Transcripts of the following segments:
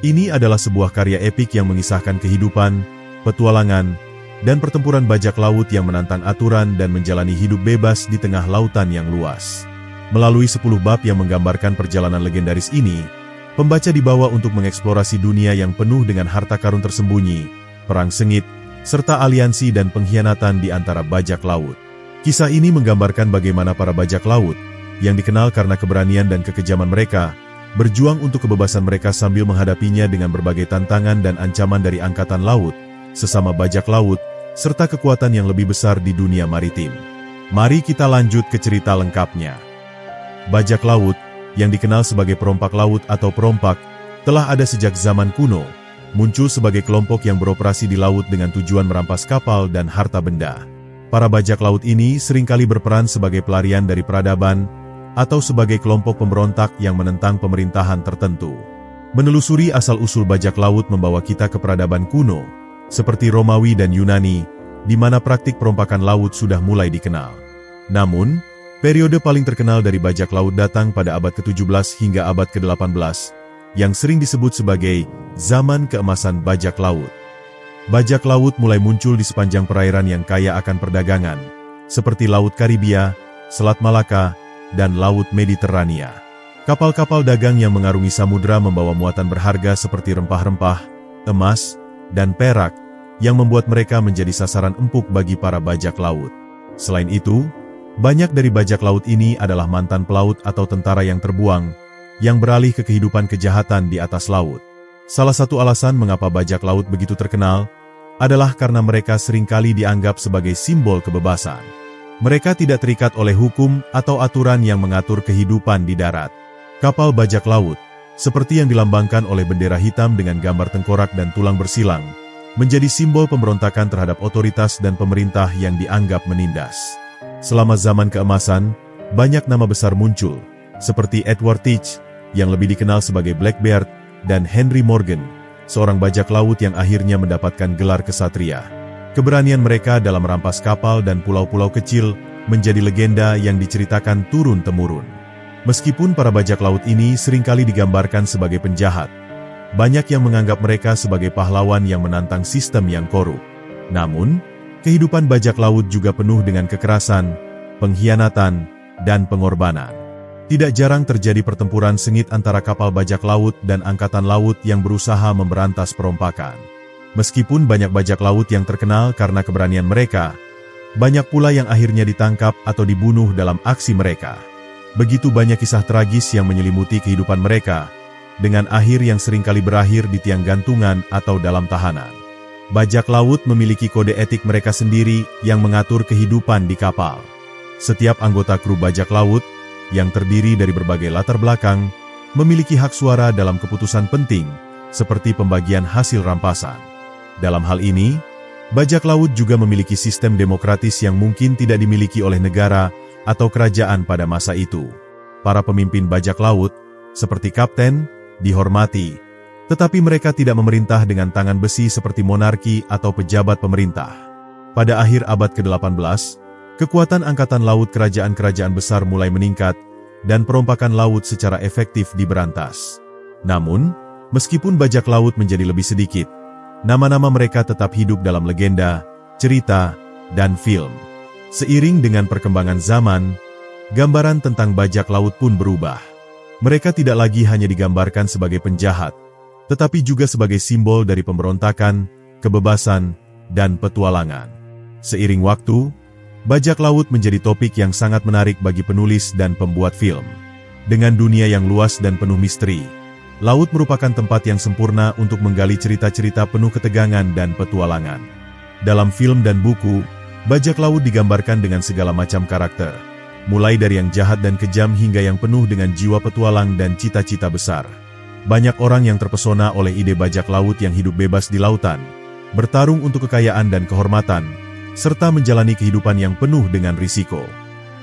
Ini adalah sebuah karya epik yang mengisahkan kehidupan, petualangan, dan pertempuran bajak laut yang menantang aturan dan menjalani hidup bebas di tengah lautan yang luas. Melalui 10 bab yang menggambarkan perjalanan legendaris ini, pembaca dibawa untuk mengeksplorasi dunia yang penuh dengan harta karun tersembunyi, perang sengit, serta aliansi dan pengkhianatan di antara bajak laut. Kisah ini menggambarkan bagaimana para bajak laut, yang dikenal karena keberanian dan kekejaman mereka, berjuang untuk kebebasan mereka sambil menghadapinya dengan berbagai tantangan dan ancaman dari angkatan laut, sesama bajak laut, serta kekuatan yang lebih besar di dunia maritim. Mari kita lanjut ke cerita lengkapnya. Bajak laut, yang dikenal sebagai perompak laut atau perompak, telah ada sejak zaman kuno, muncul sebagai kelompok yang beroperasi di laut dengan tujuan merampas kapal dan harta benda. Para bajak laut ini seringkali berperan sebagai pelarian dari peradaban, atau sebagai kelompok pemberontak yang menentang pemerintahan tertentu. Menelusuri asal-usul bajak laut membawa kita ke peradaban kuno, seperti Romawi dan Yunani, di mana praktik perompakan laut sudah mulai dikenal. Namun, periode paling terkenal dari bajak laut datang pada abad ke-17 hingga abad ke-18, yang sering disebut sebagai zaman keemasan bajak laut. Bajak laut mulai muncul di sepanjang perairan yang kaya akan perdagangan, seperti Laut Karibia, Selat Malaka, dan Laut Mediterania. Kapal-kapal dagang yang mengarungi samudera membawa muatan berharga seperti rempah-rempah, emas, dan perak, yang membuat mereka menjadi sasaran empuk bagi para bajak laut. Selain itu, banyak dari bajak laut ini adalah mantan pelaut atau tentara yang terbuang, yang beralih ke kehidupan kejahatan di atas laut. Salah satu alasan mengapa bajak laut begitu terkenal, adalah karena mereka seringkali dianggap sebagai simbol kebebasan. Mereka tidak terikat oleh hukum atau aturan yang mengatur kehidupan di darat. Kapal bajak laut, seperti yang dilambangkan oleh bendera hitam dengan gambar tengkorak dan tulang bersilang, menjadi simbol pemberontakan terhadap otoritas dan pemerintah yang dianggap menindas. Selama zaman keemasan, banyak nama besar muncul, seperti Edward Teach, yang lebih dikenal sebagai Blackbeard, dan Henry Morgan, seorang bajak laut yang akhirnya mendapatkan gelar kesatria. Keberanian mereka dalam merampas kapal dan pulau-pulau kecil menjadi legenda yang diceritakan turun-temurun. Meskipun para bajak laut ini seringkali digambarkan sebagai penjahat, banyak yang menganggap mereka sebagai pahlawan yang menantang sistem yang korup. Namun, kehidupan bajak laut juga penuh dengan kekerasan, pengkhianatan, dan pengorbanan. Tidak jarang terjadi pertempuran sengit antara kapal bajak laut dan angkatan laut yang berusaha memberantas perompakan. Meskipun banyak bajak laut yang terkenal karena keberanian mereka, banyak pula yang akhirnya ditangkap atau dibunuh dalam aksi mereka. Begitu banyak kisah tragis yang menyelimuti kehidupan mereka, dengan akhir yang seringkali berakhir di tiang gantungan atau dalam tahanan. Bajak laut memiliki kode etik mereka sendiri yang mengatur kehidupan di kapal. Setiap anggota kru bajak laut, yang terdiri dari berbagai latar belakang, memiliki hak suara dalam keputusan penting, seperti pembagian hasil rampasan. Dalam hal ini, bajak laut juga memiliki sistem demokratis yang mungkin tidak dimiliki oleh negara atau kerajaan pada masa itu. Para pemimpin bajak laut, seperti kapten, dihormati, tetapi mereka tidak memerintah dengan tangan besi seperti monarki atau pejabat pemerintah. Pada akhir abad ke-18, kekuatan angkatan laut kerajaan-kerajaan besar mulai meningkat, dan perompakan laut secara efektif diberantas. Namun, meskipun bajak laut menjadi lebih sedikit, nama-nama mereka tetap hidup dalam legenda, cerita, dan film. Seiring dengan perkembangan zaman, gambaran tentang bajak laut pun berubah. Mereka tidak lagi hanya digambarkan sebagai penjahat, tetapi juga sebagai simbol dari pemberontakan, kebebasan, dan petualangan. Seiring waktu, bajak laut menjadi topik yang sangat menarik bagi penulis dan pembuat film. Dengan dunia yang luas dan penuh misteri, laut merupakan tempat yang sempurna untuk menggali cerita-cerita penuh ketegangan dan petualangan. Dalam film dan buku, bajak laut digambarkan dengan segala macam karakter, mulai dari yang jahat dan kejam hingga yang penuh dengan jiwa petualang dan cita-cita besar. Banyak orang yang terpesona oleh ide bajak laut yang hidup bebas di lautan, bertarung untuk kekayaan dan kehormatan, serta menjalani kehidupan yang penuh dengan risiko.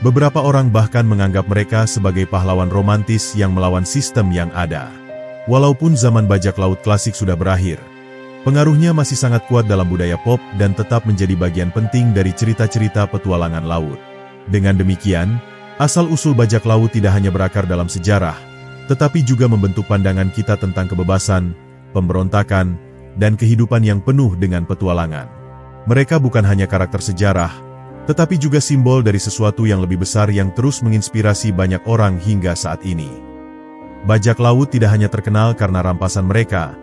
Beberapa orang bahkan menganggap mereka sebagai pahlawan romantis yang melawan sistem yang ada. Walaupun zaman bajak laut klasik sudah berakhir, pengaruhnya masih sangat kuat dalam budaya pop dan tetap menjadi bagian penting dari cerita-cerita petualangan laut. Dengan demikian, asal-usul bajak laut tidak hanya berakar dalam sejarah, tetapi juga membentuk pandangan kita tentang kebebasan, pemberontakan, dan kehidupan yang penuh dengan petualangan. Mereka bukan hanya karakter sejarah, tetapi juga simbol dari sesuatu yang lebih besar yang terus menginspirasi banyak orang hingga saat ini. Bajak laut tidak hanya terkenal karena rampasan mereka,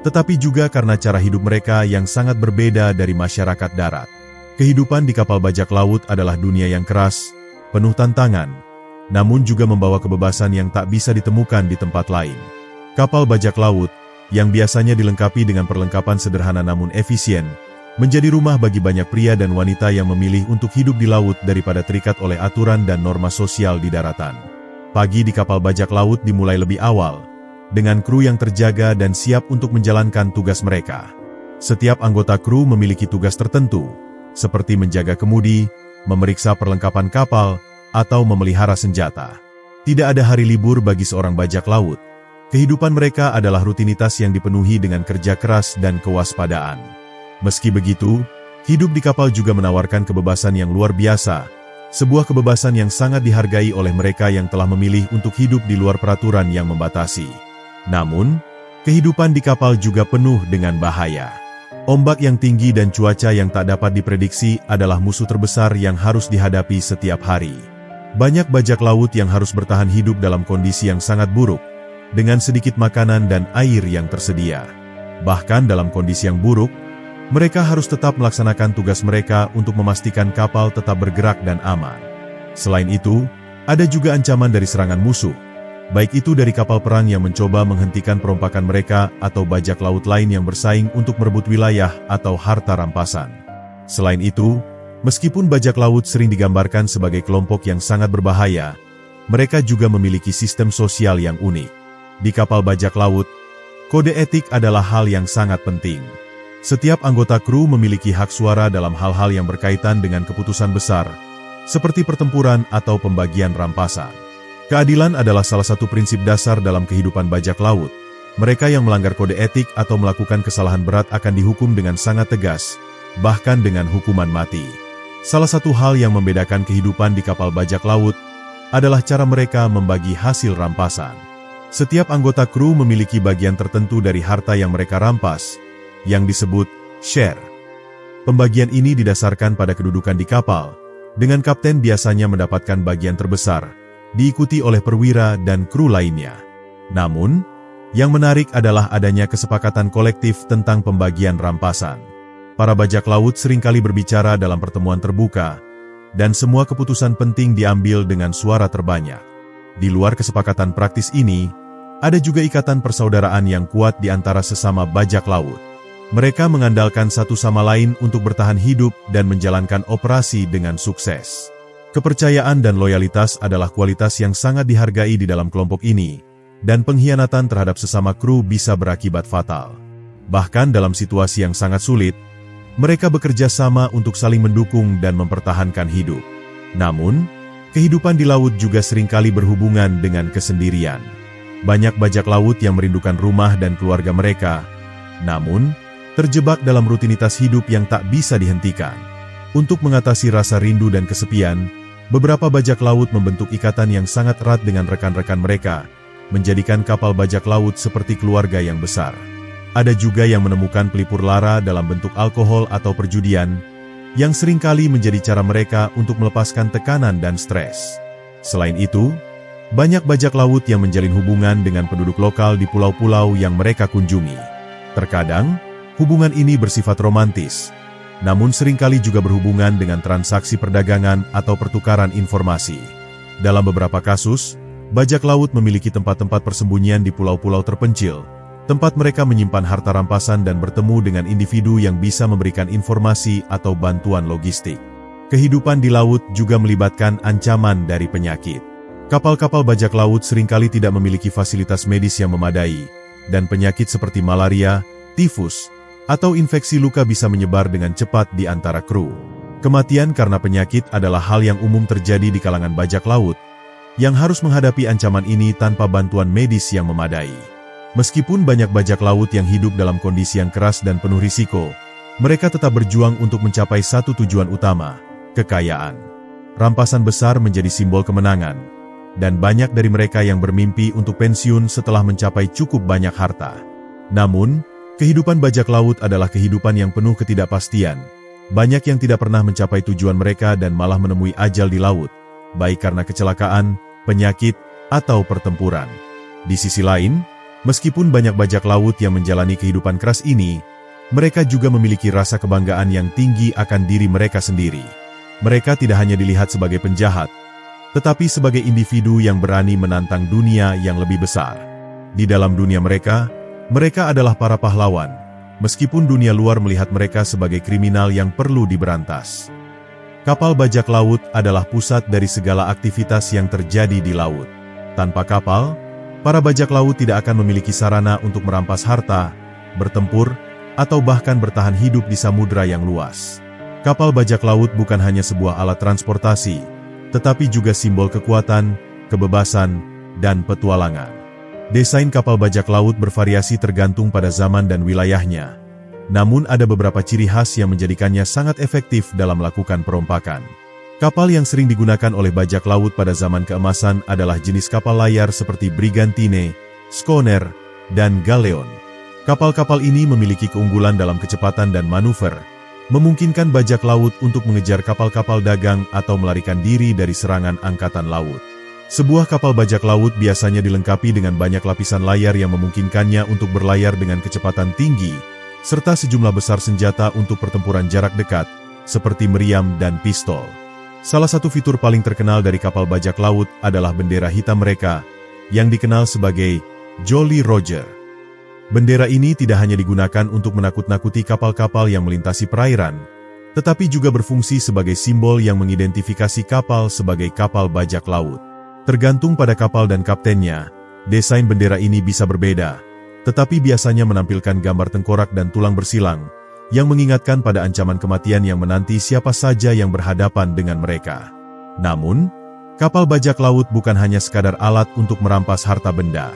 tetapi juga karena cara hidup mereka yang sangat berbeda dari masyarakat darat. Kehidupan di kapal bajak laut adalah dunia yang keras, penuh tantangan, namun juga membawa kebebasan yang tak bisa ditemukan di tempat lain. Kapal bajak laut, yang biasanya dilengkapi dengan perlengkapan sederhana namun efisien, menjadi rumah bagi banyak pria dan wanita yang memilih untuk hidup di laut daripada terikat oleh aturan dan norma sosial di daratan. Pagi di kapal bajak laut dimulai lebih awal, dengan kru yang terjaga dan siap untuk menjalankan tugas mereka. Setiap anggota kru memiliki tugas tertentu, seperti menjaga kemudi, memeriksa perlengkapan kapal, atau memelihara senjata. Tidak ada hari libur bagi seorang bajak laut. Kehidupan mereka adalah rutinitas yang dipenuhi dengan kerja keras dan kewaspadaan. Meski begitu, hidup di kapal juga menawarkan kebebasan yang luar biasa, sebuah kebebasan yang sangat dihargai oleh mereka yang telah memilih untuk hidup di luar peraturan yang membatasi. Namun, kehidupan di kapal juga penuh dengan bahaya. Ombak yang tinggi dan cuaca yang tak dapat diprediksi adalah musuh terbesar yang harus dihadapi setiap hari. Banyak bajak laut yang harus bertahan hidup dalam kondisi yang sangat buruk, dengan sedikit makanan dan air yang tersedia. Bahkan dalam kondisi yang buruk, mereka harus tetap melaksanakan tugas mereka untuk memastikan kapal tetap bergerak dan aman. Selain itu, ada juga ancaman dari serangan musuh, baik itu dari kapal perang yang mencoba menghentikan perompakan mereka atau bajak laut lain yang bersaing untuk merebut wilayah atau harta rampasan. Selain itu, meskipun bajak laut sering digambarkan sebagai kelompok yang sangat berbahaya, mereka juga memiliki sistem sosial yang unik. Di kapal bajak laut, kode etik adalah hal yang sangat penting. Setiap anggota kru memiliki hak suara dalam hal-hal yang berkaitan dengan keputusan besar, seperti pertempuran atau pembagian rampasan. Keadilan adalah salah satu prinsip dasar dalam kehidupan bajak laut. Mereka yang melanggar kode etik atau melakukan kesalahan berat akan dihukum dengan sangat tegas, bahkan dengan hukuman mati. Salah satu hal yang membedakan kehidupan di kapal bajak laut adalah cara mereka membagi hasil rampasan. Setiap anggota kru memiliki bagian tertentu dari harta yang mereka rampas, yang disebut share. Pembagian ini didasarkan pada kedudukan di kapal, dengan kapten biasanya mendapatkan bagian terbesar, diikuti oleh perwira dan kru lainnya. Namun, yang menarik adalah adanya kesepakatan kolektif tentang pembagian rampasan. Para bajak laut seringkali berbicara dalam pertemuan terbuka, dan semua keputusan penting diambil dengan suara terbanyak. Di luar kesepakatan praktis ini, ada juga ikatan persaudaraan yang kuat di antara sesama bajak laut. Mereka mengandalkan satu sama lain untuk bertahan hidup dan menjalankan operasi dengan sukses. Kepercayaan dan loyalitas adalah kualitas yang sangat dihargai di dalam kelompok ini, dan pengkhianatan terhadap sesama kru bisa berakibat fatal. Bahkan dalam situasi yang sangat sulit, mereka bekerja sama untuk saling mendukung dan mempertahankan hidup. Namun, kehidupan di laut juga seringkali berhubungan dengan kesendirian. Banyak bajak laut yang merindukan rumah dan keluarga mereka, namun terjebak dalam rutinitas hidup yang tak bisa dihentikan. Untuk mengatasi rasa rindu dan kesepian, beberapa bajak laut membentuk ikatan yang sangat erat dengan rekan-rekan mereka, menjadikan kapal bajak laut seperti keluarga yang besar. Ada juga yang menemukan pelipur lara dalam bentuk alkohol atau perjudian, yang seringkali menjadi cara mereka untuk melepaskan tekanan dan stres. Selain itu, banyak bajak laut yang menjalin hubungan dengan penduduk lokal di pulau-pulau yang mereka kunjungi. Terkadang, hubungan ini bersifat romantis, namun seringkali juga berhubungan dengan transaksi perdagangan atau pertukaran informasi. Dalam beberapa kasus, bajak laut memiliki tempat-tempat persembunyian di pulau-pulau terpencil, tempat mereka menyimpan harta rampasan dan bertemu dengan individu yang bisa memberikan informasi atau bantuan logistik. Kehidupan di laut juga melibatkan ancaman dari penyakit. Kapal-kapal bajak laut seringkali tidak memiliki fasilitas medis yang memadai, dan penyakit seperti malaria, tifus, atau infeksi luka bisa menyebar dengan cepat di antara kru. Kematian karena penyakit adalah hal yang umum terjadi di kalangan bajak laut, yang harus menghadapi ancaman ini tanpa bantuan medis yang memadai. Meskipun banyak bajak laut yang hidup dalam kondisi yang keras dan penuh risiko, mereka tetap berjuang untuk mencapai satu tujuan utama, kekayaan. Rampasan besar menjadi simbol kemenangan, dan banyak dari mereka yang bermimpi untuk pensiun setelah mencapai cukup banyak harta. Namun, kehidupan bajak laut adalah kehidupan yang penuh ketidakpastian. Banyak yang tidak pernah mencapai tujuan mereka dan malah menemui ajal di laut, baik karena kecelakaan, penyakit, atau pertempuran. Di sisi lain, meskipun banyak bajak laut yang menjalani kehidupan keras ini, mereka juga memiliki rasa kebanggaan yang tinggi akan diri mereka sendiri. Mereka tidak hanya dilihat sebagai penjahat, tetapi sebagai individu yang berani menantang dunia yang lebih besar. Di dalam dunia mereka adalah para pahlawan, meskipun dunia luar melihat mereka sebagai kriminal yang perlu diberantas. Kapal bajak laut adalah pusat dari segala aktivitas yang terjadi di laut. Tanpa kapal, para bajak laut tidak akan memiliki sarana untuk merampas harta, bertempur, atau bahkan bertahan hidup di samudera yang luas. Kapal bajak laut bukan hanya sebuah alat transportasi, tetapi juga simbol kekuatan, kebebasan, dan petualangan. Desain kapal bajak laut bervariasi tergantung pada zaman dan wilayahnya. Namun ada beberapa ciri khas yang menjadikannya sangat efektif dalam melakukan perompakan. Kapal yang sering digunakan oleh bajak laut pada zaman keemasan adalah jenis kapal layar seperti brigantine, schooner, dan galeon. Kapal-kapal ini memiliki keunggulan dalam kecepatan dan manuver, memungkinkan bajak laut untuk mengejar kapal-kapal dagang atau melarikan diri dari serangan angkatan laut. Sebuah kapal bajak laut biasanya dilengkapi dengan banyak lapisan layar yang memungkinkannya untuk berlayar dengan kecepatan tinggi, serta sejumlah besar senjata untuk pertempuran jarak dekat, seperti meriam dan pistol. Salah satu fitur paling terkenal dari kapal bajak laut adalah bendera hitam mereka, yang dikenal sebagai Jolly Roger. Bendera ini tidak hanya digunakan untuk menakut-nakuti kapal-kapal yang melintasi perairan, tetapi juga berfungsi sebagai simbol yang mengidentifikasi kapal sebagai kapal bajak laut. Tergantung pada kapal dan kaptennya, desain bendera ini bisa berbeda, tetapi biasanya menampilkan gambar tengkorak dan tulang bersilang, yang mengingatkan pada ancaman kematian yang menanti siapa saja yang berhadapan dengan mereka. Namun, kapal bajak laut bukan hanya sekadar alat untuk merampas harta benda.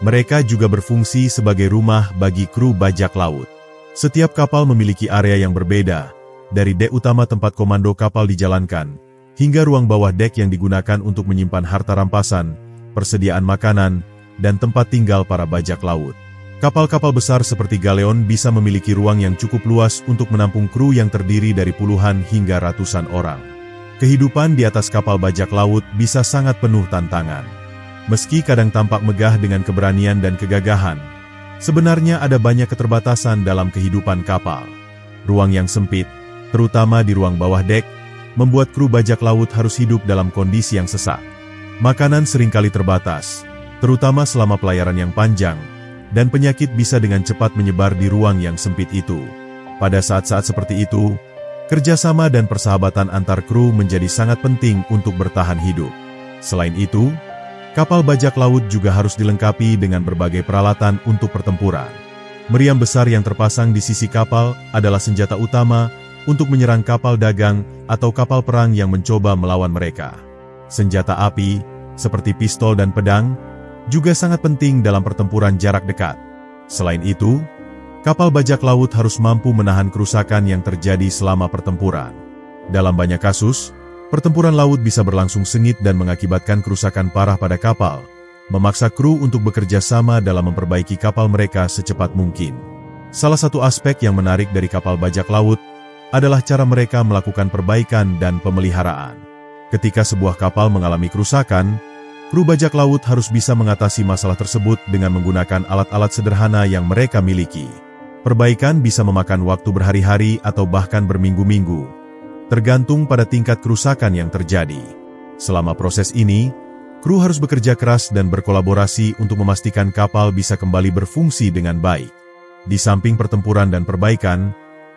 Mereka juga berfungsi sebagai rumah bagi kru bajak laut. Setiap kapal memiliki area yang berbeda, dari dek utama tempat komando kapal dijalankan, hingga ruang bawah dek yang digunakan untuk menyimpan harta rampasan, persediaan makanan, dan tempat tinggal para bajak laut. Kapal-kapal besar seperti galeon bisa memiliki ruang yang cukup luas untuk menampung kru yang terdiri dari puluhan hingga ratusan orang. Kehidupan di atas kapal bajak laut bisa sangat penuh tantangan. Meski kadang tampak megah dengan keberanian dan kegagahan, sebenarnya ada banyak keterbatasan dalam kehidupan kapal. Ruang yang sempit, terutama di ruang bawah dek, membuat kru bajak laut harus hidup dalam kondisi yang sesak. Makanan seringkali terbatas, terutama selama pelayaran yang panjang, dan penyakit bisa dengan cepat menyebar di ruang yang sempit itu. Pada saat-saat seperti itu, kerjasama dan persahabatan antar kru menjadi sangat penting untuk bertahan hidup. Selain itu, kapal bajak laut juga harus dilengkapi dengan berbagai peralatan untuk pertempuran. Meriam besar yang terpasang di sisi kapal adalah senjata utama untuk menyerang kapal dagang atau kapal perang yang mencoba melawan mereka. Senjata api, seperti pistol dan pedang, juga sangat penting dalam pertempuran jarak dekat. Selain itu, kapal bajak laut harus mampu menahan kerusakan yang terjadi selama pertempuran. Dalam banyak kasus, pertempuran laut bisa berlangsung sengit dan mengakibatkan kerusakan parah pada kapal, memaksa kru untuk bekerja sama dalam memperbaiki kapal mereka secepat mungkin. Salah satu aspek yang menarik dari kapal bajak laut adalah cara mereka melakukan perbaikan dan pemeliharaan. Ketika sebuah kapal mengalami kerusakan, kru bajak laut harus bisa mengatasi masalah tersebut dengan menggunakan alat-alat sederhana yang mereka miliki. Perbaikan bisa memakan waktu berhari-hari atau bahkan berminggu-minggu, tergantung pada tingkat kerusakan yang terjadi. Selama proses ini, kru harus bekerja keras dan berkolaborasi untuk memastikan kapal bisa kembali berfungsi dengan baik. Di samping pertempuran dan perbaikan,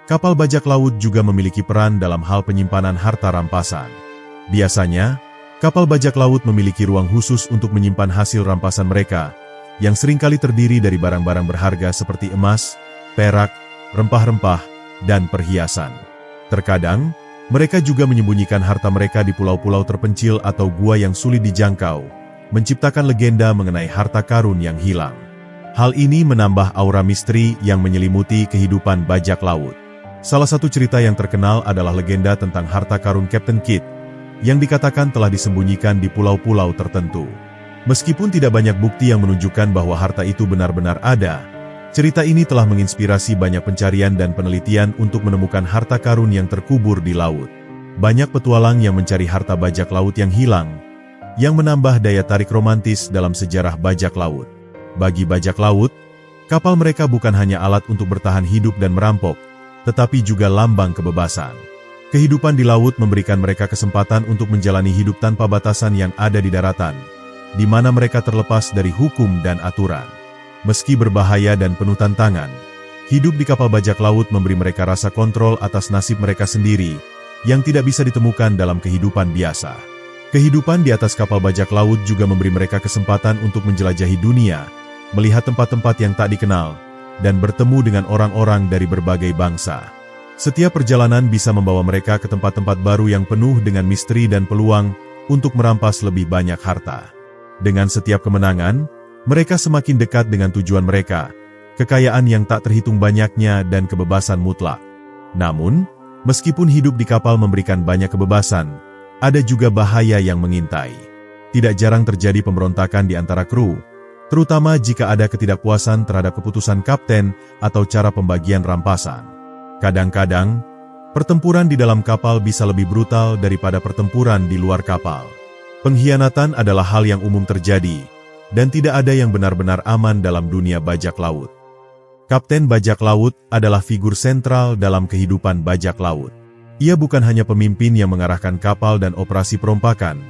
kapal bajak laut juga memiliki peran dalam hal penyimpanan harta rampasan. Biasanya, kapal bajak laut memiliki ruang khusus untuk menyimpan hasil rampasan mereka, yang seringkali terdiri dari barang-barang berharga seperti emas, perak, rempah-rempah, dan perhiasan. Terkadang, mereka juga menyembunyikan harta mereka di pulau-pulau terpencil atau gua yang sulit dijangkau, menciptakan legenda mengenai harta karun yang hilang. Hal ini menambah aura misteri yang menyelimuti kehidupan bajak laut. Salah satu cerita yang terkenal adalah legenda tentang harta karun Captain Kidd, yang dikatakan telah disembunyikan di pulau-pulau tertentu. Meskipun tidak banyak bukti yang menunjukkan bahwa harta itu benar-benar ada, Cerita ini telah menginspirasi banyak pencarian dan penelitian untuk menemukan harta karun yang terkubur di laut. Banyak petualang yang mencari harta bajak laut yang hilang, yang menambah daya tarik romantis dalam sejarah bajak laut. Bagi bajak laut, kapal mereka bukan hanya alat untuk bertahan hidup dan merampok, tetapi juga lambang kebebasan. Kehidupan di laut memberikan mereka kesempatan untuk menjalani hidup tanpa batasan yang ada di daratan, di mana mereka terlepas dari hukum dan aturan. Meski berbahaya dan penuh tantangan, hidup di kapal bajak laut memberi mereka rasa kontrol atas nasib mereka sendiri, yang tidak bisa ditemukan dalam kehidupan biasa. Kehidupan di atas kapal bajak laut juga memberi mereka kesempatan untuk menjelajahi dunia, melihat tempat-tempat yang tak dikenal, dan bertemu dengan orang-orang dari berbagai bangsa. Setiap perjalanan bisa membawa mereka ke tempat-tempat baru yang penuh dengan misteri dan peluang untuk merampas lebih banyak harta. Dengan setiap kemenangan, mereka semakin dekat dengan tujuan mereka, kekayaan yang tak terhitung banyaknya dan kebebasan mutlak. Namun, meskipun hidup di kapal memberikan banyak kebebasan, ada juga bahaya yang mengintai. Tidak jarang terjadi pemberontakan di antara kru, terutama jika ada ketidakpuasan terhadap keputusan kapten atau cara pembagian rampasan. Kadang-kadang, pertempuran di dalam kapal bisa lebih brutal daripada pertempuran di luar kapal. Pengkhianatan adalah hal yang umum terjadi, dan tidak ada yang benar-benar aman dalam dunia bajak laut. Kapten bajak laut adalah figur sentral dalam kehidupan bajak laut. Ia bukan hanya pemimpin yang mengarahkan kapal dan operasi perompakan,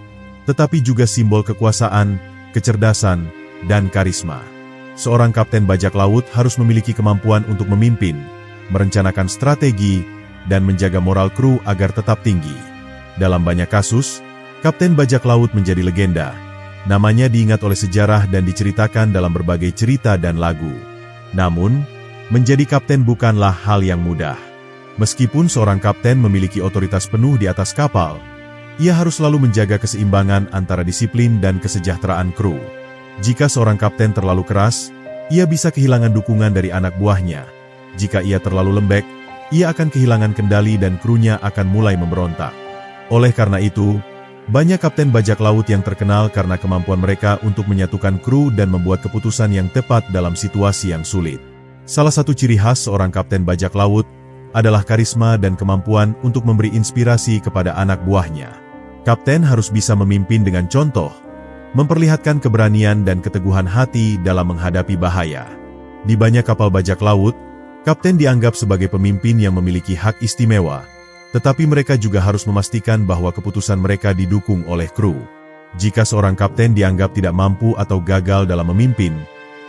tetapi juga simbol kekuasaan, kecerdasan, dan karisma. Seorang kapten bajak laut harus memiliki kemampuan untuk memimpin, merencanakan strategi, dan menjaga moral kru agar tetap tinggi. Dalam banyak kasus, kapten bajak laut menjadi legenda. Namanya diingat oleh sejarah dan diceritakan dalam berbagai cerita dan lagu. Namun, menjadi kapten bukanlah hal yang mudah. Meskipun seorang kapten memiliki otoritas penuh di atas kapal, ia harus selalu menjaga keseimbangan antara disiplin dan kesejahteraan kru. Jika seorang kapten terlalu keras, ia bisa kehilangan dukungan dari anak buahnya. Jika ia terlalu lembek, ia akan kehilangan kendali dan krunya akan mulai memberontak. Oleh karena itu, banyak kapten bajak laut yang terkenal karena kemampuan mereka untuk menyatukan kru dan membuat keputusan yang tepat dalam situasi yang sulit. Salah satu ciri khas seorang kapten bajak laut adalah karisma dan kemampuan untuk memberi inspirasi kepada anak buahnya. Kapten harus bisa memimpin dengan contoh, memperlihatkan keberanian dan keteguhan hati dalam menghadapi bahaya. Di banyak kapal bajak laut, kapten dianggap sebagai pemimpin yang memiliki hak istimewa, tetapi mereka juga harus memastikan bahwa keputusan mereka didukung oleh kru. Jika seorang kapten dianggap tidak mampu atau gagal dalam memimpin,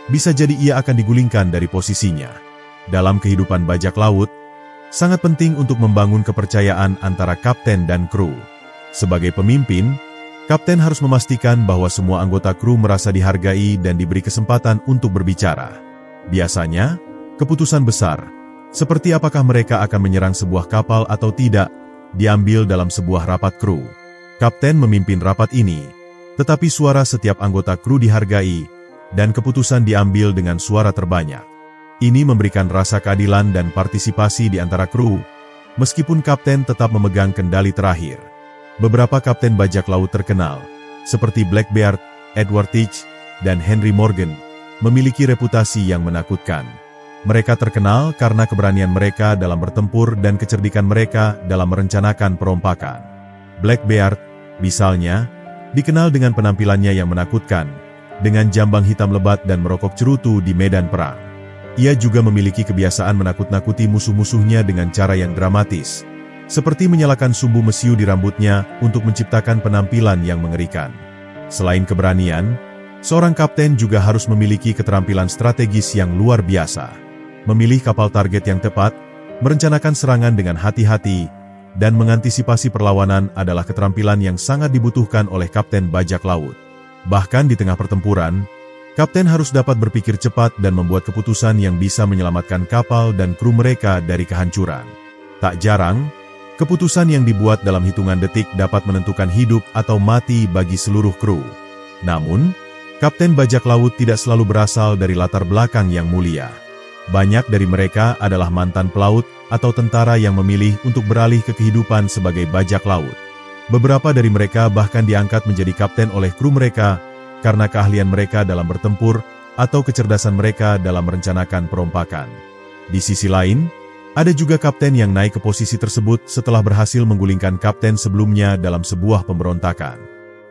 bisa jadi ia akan digulingkan dari posisinya. Dalam kehidupan bajak laut, sangat penting untuk membangun kepercayaan antara kapten dan kru. Sebagai pemimpin, kapten harus memastikan bahwa semua anggota kru merasa dihargai dan diberi kesempatan untuk berbicara. Biasanya, keputusan besar, seperti apakah mereka akan menyerang sebuah kapal atau tidak, diambil dalam sebuah rapat kru. Kapten memimpin rapat ini, tetapi suara setiap anggota kru dihargai, dan keputusan diambil dengan suara terbanyak. Ini memberikan rasa keadilan dan partisipasi di antara kru, meskipun kapten tetap memegang kendali terakhir. Beberapa kapten bajak laut terkenal, seperti Blackbeard, Edward Teach, dan Henry Morgan, memiliki reputasi yang menakutkan. Mereka terkenal karena keberanian mereka dalam bertempur dan kecerdikan mereka dalam merencanakan perompakan. Blackbeard, misalnya, dikenal dengan penampilannya yang menakutkan, dengan jambang hitam lebat dan merokok cerutu di medan perang. Ia juga memiliki kebiasaan menakut-nakuti musuh-musuhnya dengan cara yang dramatis, seperti menyalakan sumbu mesiu di rambutnya untuk menciptakan penampilan yang mengerikan. Selain keberanian, seorang kapten juga harus memiliki keterampilan strategis yang luar biasa. Memilih kapal target yang tepat, merencanakan serangan dengan hati-hati, dan mengantisipasi perlawanan adalah keterampilan yang sangat dibutuhkan oleh kapten bajak laut. Bahkan di tengah pertempuran, kapten harus dapat berpikir cepat dan membuat keputusan yang bisa menyelamatkan kapal dan kru mereka dari kehancuran. Tak jarang, keputusan yang dibuat dalam hitungan detik dapat menentukan hidup atau mati bagi seluruh kru. Namun, kapten bajak laut tidak selalu berasal dari latar belakang yang mulia. Banyak dari mereka adalah mantan pelaut atau tentara yang memilih untuk beralih ke kehidupan sebagai bajak laut. Beberapa dari mereka bahkan diangkat menjadi kapten oleh kru mereka karena keahlian mereka dalam bertempur atau kecerdasan mereka dalam merencanakan perompakan. Di sisi lain, ada juga kapten yang naik ke posisi tersebut setelah berhasil menggulingkan kapten sebelumnya dalam sebuah pemberontakan.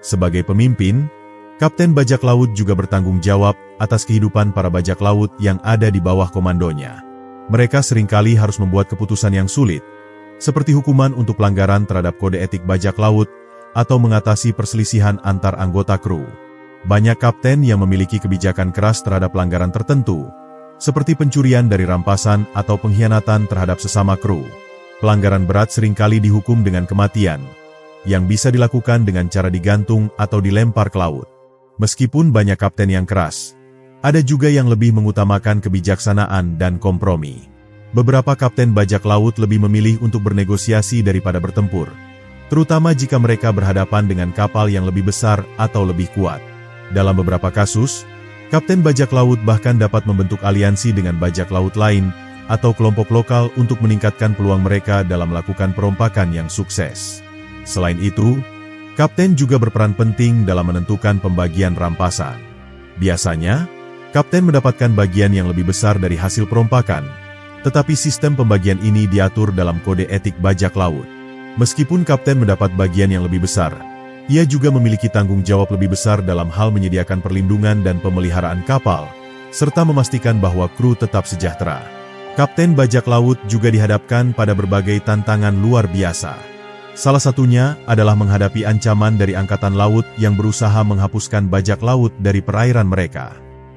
Sebagai pemimpin, kapten bajak laut juga bertanggung jawab atas kehidupan para bajak laut yang ada di bawah komandonya. Mereka seringkali harus membuat keputusan yang sulit, seperti hukuman untuk pelanggaran terhadap kode etik bajak laut atau mengatasi perselisihan antar anggota kru. Banyak kapten yang memiliki kebijakan keras terhadap pelanggaran tertentu, seperti pencurian dari rampasan atau pengkhianatan terhadap sesama kru. Pelanggaran berat seringkali dihukum dengan kematian, yang bisa dilakukan dengan cara digantung atau dilempar ke laut. Meskipun banyak kapten yang keras, ada juga yang lebih mengutamakan kebijaksanaan dan kompromi. Beberapa kapten bajak laut lebih memilih untuk bernegosiasi daripada bertempur, terutama jika mereka berhadapan dengan kapal yang lebih besar atau lebih kuat. Dalam beberapa kasus, kapten bajak laut bahkan dapat membentuk aliansi dengan bajak laut lain atau kelompok lokal untuk meningkatkan peluang mereka dalam melakukan perompakan yang sukses. Selain itu, kapten juga berperan penting dalam menentukan pembagian rampasan. Biasanya, kapten mendapatkan bagian yang lebih besar dari hasil perompakan, tetapi sistem pembagian ini diatur dalam kode etik bajak laut. Meskipun kapten mendapat bagian yang lebih besar, ia juga memiliki tanggung jawab lebih besar dalam hal menyediakan perlindungan dan pemeliharaan kapal, serta memastikan bahwa kru tetap sejahtera. Kapten bajak laut juga dihadapkan pada berbagai tantangan luar biasa. Salah satunya adalah menghadapi ancaman dari angkatan laut yang berusaha menghapuskan bajak laut dari perairan mereka.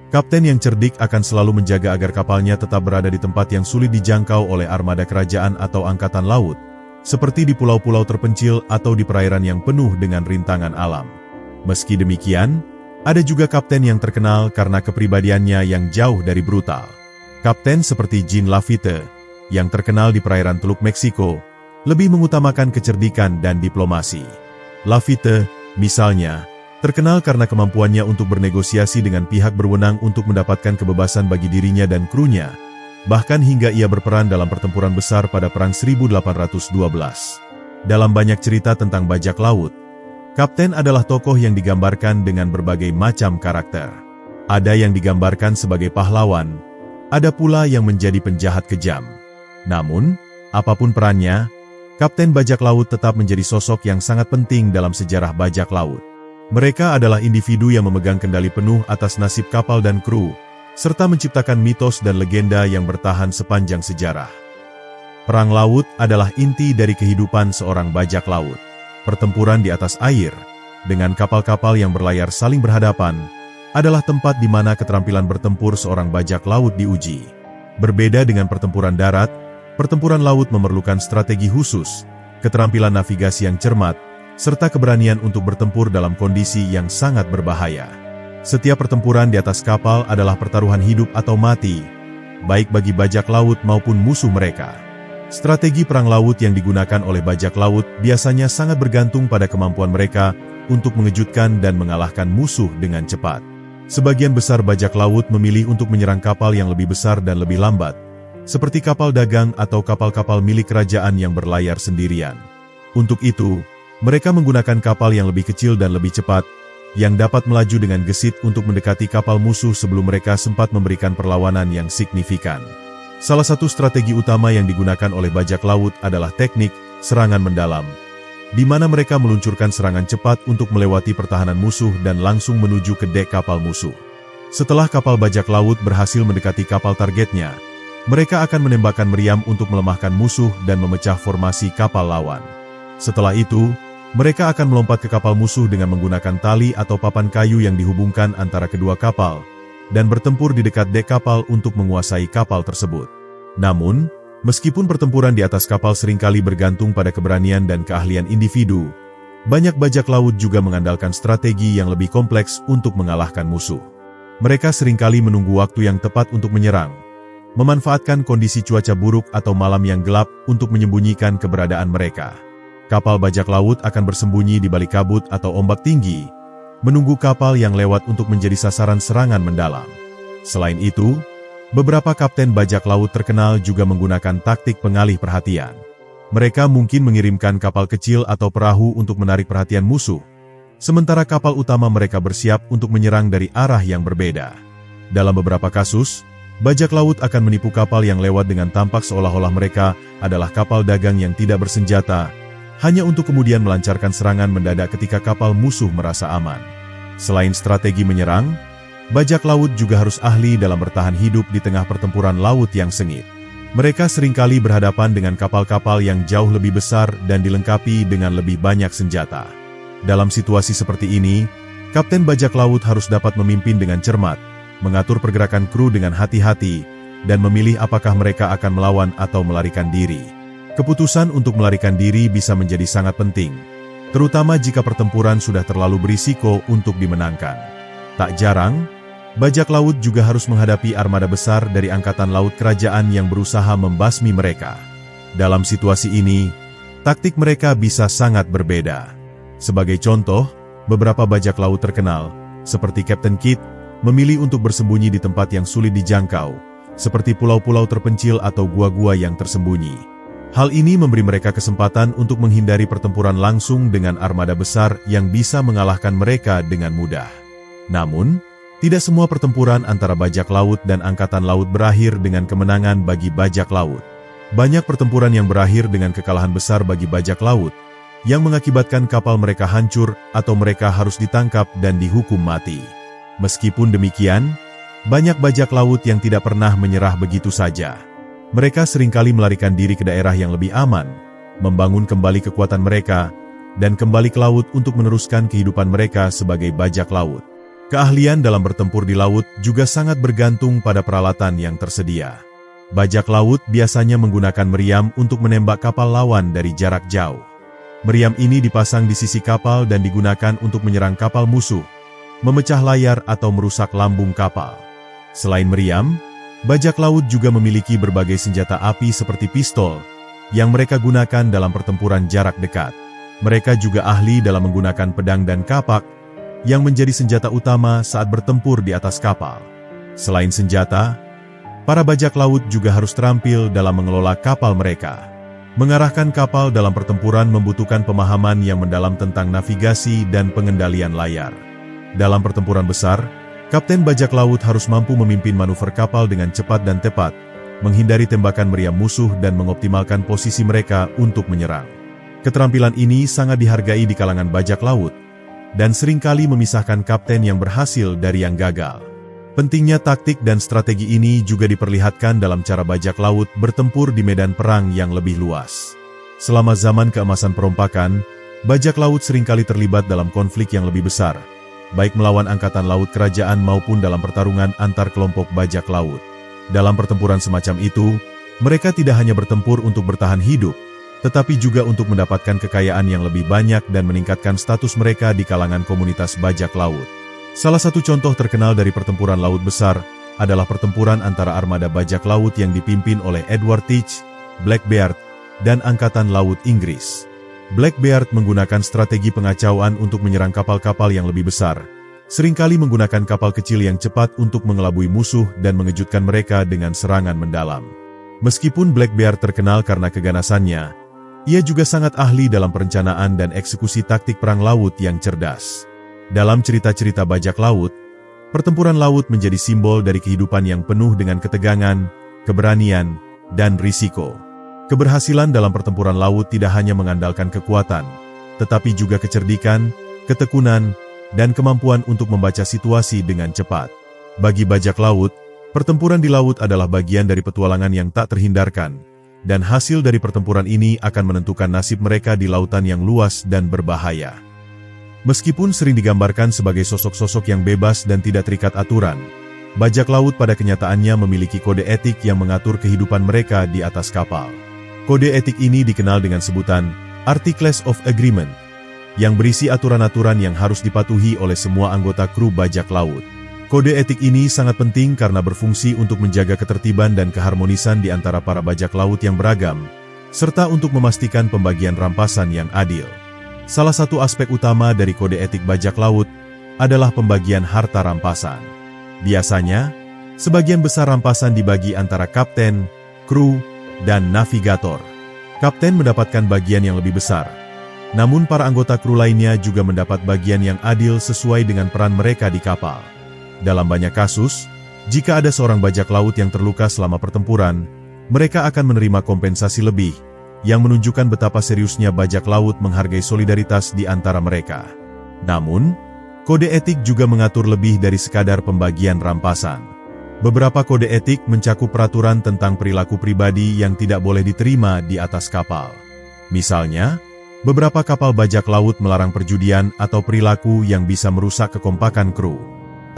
Kapten yang cerdik akan selalu menjaga agar kapalnya tetap berada di tempat yang sulit dijangkau oleh armada kerajaan atau angkatan laut, seperti di pulau-pulau terpencil atau di perairan yang penuh dengan rintangan alam. Meski demikian, ada juga kapten yang terkenal karena kepribadiannya yang jauh dari brutal. Kapten seperti Jean Lafitte, yang terkenal di perairan Teluk Meksiko, lebih mengutamakan kecerdikan dan diplomasi. Lafitte, misalnya, terkenal karena kemampuannya untuk bernegosiasi dengan pihak berwenang untuk mendapatkan kebebasan bagi dirinya dan krunya, bahkan hingga ia berperan dalam pertempuran besar pada Perang 1812. Dalam banyak cerita tentang bajak laut, kapten adalah tokoh yang digambarkan dengan berbagai macam karakter. Ada yang digambarkan sebagai pahlawan, ada pula yang menjadi penjahat kejam. Namun, apapun perannya, kapten bajak laut tetap menjadi sosok yang sangat penting dalam sejarah bajak laut. Mereka adalah individu yang memegang kendali penuh atas nasib kapal dan kru, serta menciptakan mitos dan legenda yang bertahan sepanjang sejarah. Perang laut adalah inti dari kehidupan seorang bajak laut. Pertempuran di atas air, dengan kapal-kapal yang berlayar saling berhadapan, adalah tempat di mana keterampilan bertempur seorang bajak laut diuji. Berbeda dengan pertempuran darat, pertempuran laut memerlukan strategi khusus, keterampilan navigasi yang cermat, serta keberanian untuk bertempur dalam kondisi yang sangat berbahaya. Setiap pertempuran di atas kapal adalah pertaruhan hidup atau mati, baik bagi bajak laut maupun musuh mereka. Strategi perang laut yang digunakan oleh bajak laut biasanya sangat bergantung pada kemampuan mereka untuk mengejutkan dan mengalahkan musuh dengan cepat. Sebagian besar bajak laut memilih untuk menyerang kapal yang lebih besar dan lebih lambat, seperti kapal dagang atau kapal-kapal milik kerajaan yang berlayar sendirian. Untuk itu, mereka menggunakan kapal yang lebih kecil dan lebih cepat, yang dapat melaju dengan gesit untuk mendekati kapal musuh sebelum mereka sempat memberikan perlawanan yang signifikan. Salah satu strategi utama yang digunakan oleh bajak laut adalah teknik serangan mendalam, di mana mereka meluncurkan serangan cepat untuk melewati pertahanan musuh dan langsung menuju ke dek kapal musuh. Setelah kapal bajak laut berhasil mendekati kapal targetnya, mereka akan menembakkan meriam untuk melemahkan musuh dan memecah formasi kapal lawan. Setelah itu, mereka akan melompat ke kapal musuh dengan menggunakan tali atau papan kayu yang dihubungkan antara kedua kapal, dan bertempur di dekat dek kapal untuk menguasai kapal tersebut. Namun, meskipun pertempuran di atas kapal seringkali bergantung pada keberanian dan keahlian individu, banyak bajak laut juga mengandalkan strategi yang lebih kompleks untuk mengalahkan musuh. Mereka seringkali menunggu waktu yang tepat untuk menyerang, memanfaatkan kondisi cuaca buruk atau malam yang gelap untuk menyembunyikan keberadaan mereka. Kapal bajak laut akan bersembunyi di balik kabut atau ombak tinggi, menunggu kapal yang lewat untuk menjadi sasaran serangan mendalam. Selain itu, beberapa kapten bajak laut terkenal juga menggunakan taktik pengalih perhatian. Mereka mungkin mengirimkan kapal kecil atau perahu untuk menarik perhatian musuh, sementara kapal utama mereka bersiap untuk menyerang dari arah yang berbeda. Dalam beberapa kasus, bajak laut akan menipu kapal yang lewat dengan tampak seolah-olah mereka adalah kapal dagang yang tidak bersenjata, hanya untuk kemudian melancarkan serangan mendadak ketika kapal musuh merasa aman. Selain strategi menyerang, bajak laut juga harus ahli dalam bertahan hidup di tengah pertempuran laut yang sengit. Mereka seringkali berhadapan dengan kapal-kapal yang jauh lebih besar dan dilengkapi dengan lebih banyak senjata. Dalam situasi seperti ini, kapten bajak laut harus dapat memimpin dengan cermat, mengatur pergerakan kru dengan hati-hati, dan memilih apakah mereka akan melawan atau melarikan diri. Keputusan untuk melarikan diri bisa menjadi sangat penting, terutama jika pertempuran sudah terlalu berisiko untuk dimenangkan. Tak jarang, bajak laut juga harus menghadapi armada besar dari angkatan laut kerajaan yang berusaha membasmi mereka. Dalam situasi ini, taktik mereka bisa sangat berbeda. Sebagai contoh, beberapa bajak laut terkenal, seperti Kapten Kidd, memilih untuk bersembunyi di tempat yang sulit dijangkau, seperti pulau-pulau terpencil atau gua-gua yang tersembunyi. Hal ini memberi mereka kesempatan untuk menghindari pertempuran langsung dengan armada besar yang bisa mengalahkan mereka dengan mudah. Namun, tidak semua pertempuran antara bajak laut dan angkatan laut berakhir dengan kemenangan bagi bajak laut. Banyak pertempuran yang berakhir dengan kekalahan besar bagi bajak laut, yang mengakibatkan kapal mereka hancur atau mereka harus ditangkap dan dihukum mati. Meskipun demikian, banyak bajak laut yang tidak pernah menyerah begitu saja. Mereka seringkali melarikan diri ke daerah yang lebih aman, membangun kembali kekuatan mereka, dan kembali ke laut untuk meneruskan kehidupan mereka sebagai bajak laut. Keahlian dalam bertempur di laut juga sangat bergantung pada peralatan yang tersedia. Bajak laut biasanya menggunakan meriam untuk menembak kapal lawan dari jarak jauh. Meriam ini dipasang di sisi kapal dan digunakan untuk menyerang kapal musuh, memecah layar atau merusak lambung kapal. Selain meriam, bajak laut juga memiliki berbagai senjata api seperti pistol, yang mereka gunakan dalam pertempuran jarak dekat. Mereka juga ahli dalam menggunakan pedang dan kapak, yang menjadi senjata utama saat bertempur di atas kapal. Selain senjata, para bajak laut juga harus terampil dalam mengelola kapal mereka. Mengarahkan kapal dalam pertempuran membutuhkan pemahaman yang mendalam tentang navigasi dan pengendalian layar. Dalam pertempuran besar, kapten bajak laut harus mampu memimpin manuver kapal dengan cepat dan tepat, menghindari tembakan meriam musuh dan mengoptimalkan posisi mereka untuk menyerang. Keterampilan ini sangat dihargai di kalangan bajak laut, dan seringkali memisahkan kapten yang berhasil dari yang gagal. Pentingnya taktik dan strategi ini juga diperlihatkan dalam cara bajak laut bertempur di medan perang yang lebih luas. Selama zaman keemasan perompakan, bajak laut seringkali terlibat dalam konflik yang lebih besar, baik melawan angkatan laut kerajaan maupun dalam pertarungan antar kelompok bajak laut. Dalam pertempuran semacam itu, mereka tidak hanya bertempur untuk bertahan hidup, tetapi juga untuk mendapatkan kekayaan yang lebih banyak dan meningkatkan status mereka di kalangan komunitas bajak laut. Salah satu contoh terkenal dari pertempuran laut besar adalah pertempuran antara armada bajak laut yang dipimpin oleh Edward Teach, Blackbeard, dan Angkatan Laut Inggris. Blackbeard menggunakan strategi pengacauan untuk menyerang kapal-kapal yang lebih besar, seringkali menggunakan kapal kecil yang cepat untuk mengelabui musuh dan mengejutkan mereka dengan serangan mendalam. Meskipun Blackbeard terkenal karena keganasannya, ia juga sangat ahli dalam perencanaan dan eksekusi taktik perang laut yang cerdas. Dalam cerita-cerita bajak laut, pertempuran laut menjadi simbol dari kehidupan yang penuh dengan ketegangan, keberanian, dan risiko. Keberhasilan dalam pertempuran laut tidak hanya mengandalkan kekuatan, tetapi juga kecerdikan, ketekunan, dan kemampuan untuk membaca situasi dengan cepat. Bagi bajak laut, pertempuran di laut adalah bagian dari petualangan yang tak terhindarkan, dan hasil dari pertempuran ini akan menentukan nasib mereka di lautan yang luas dan berbahaya. Meskipun sering digambarkan sebagai sosok-sosok yang bebas dan tidak terikat aturan, bajak laut pada kenyataannya memiliki kode etik yang mengatur kehidupan mereka di atas kapal. Kode etik ini dikenal dengan sebutan Articles of Agreement, yang berisi aturan-aturan yang harus dipatuhi oleh semua anggota kru bajak laut. Kode etik ini sangat penting karena berfungsi untuk menjaga ketertiban dan keharmonisan di antara para bajak laut yang beragam, serta untuk memastikan pembagian rampasan yang adil. Salah satu aspek utama dari kode etik bajak laut adalah pembagian harta rampasan. Biasanya, sebagian besar rampasan dibagi antara kapten, kru, dan navigator. Kapten mendapatkan bagian yang lebih besar, namun para anggota kru lainnya juga mendapat bagian yang adil sesuai dengan peran mereka di kapal. Dalam banyak kasus, Jika ada seorang bajak laut yang terluka selama pertempuran, mereka akan menerima kompensasi lebih, yang menunjukkan betapa seriusnya bajak laut menghargai solidaritas di antara mereka. Namun, kode etik juga mengatur lebih dari sekadar pembagian rampasan. Beberapa kode etik mencakup peraturan tentang perilaku pribadi yang tidak boleh diterima di atas kapal. Misalnya, beberapa kapal bajak laut melarang perjudian atau perilaku yang bisa merusak kekompakan kru.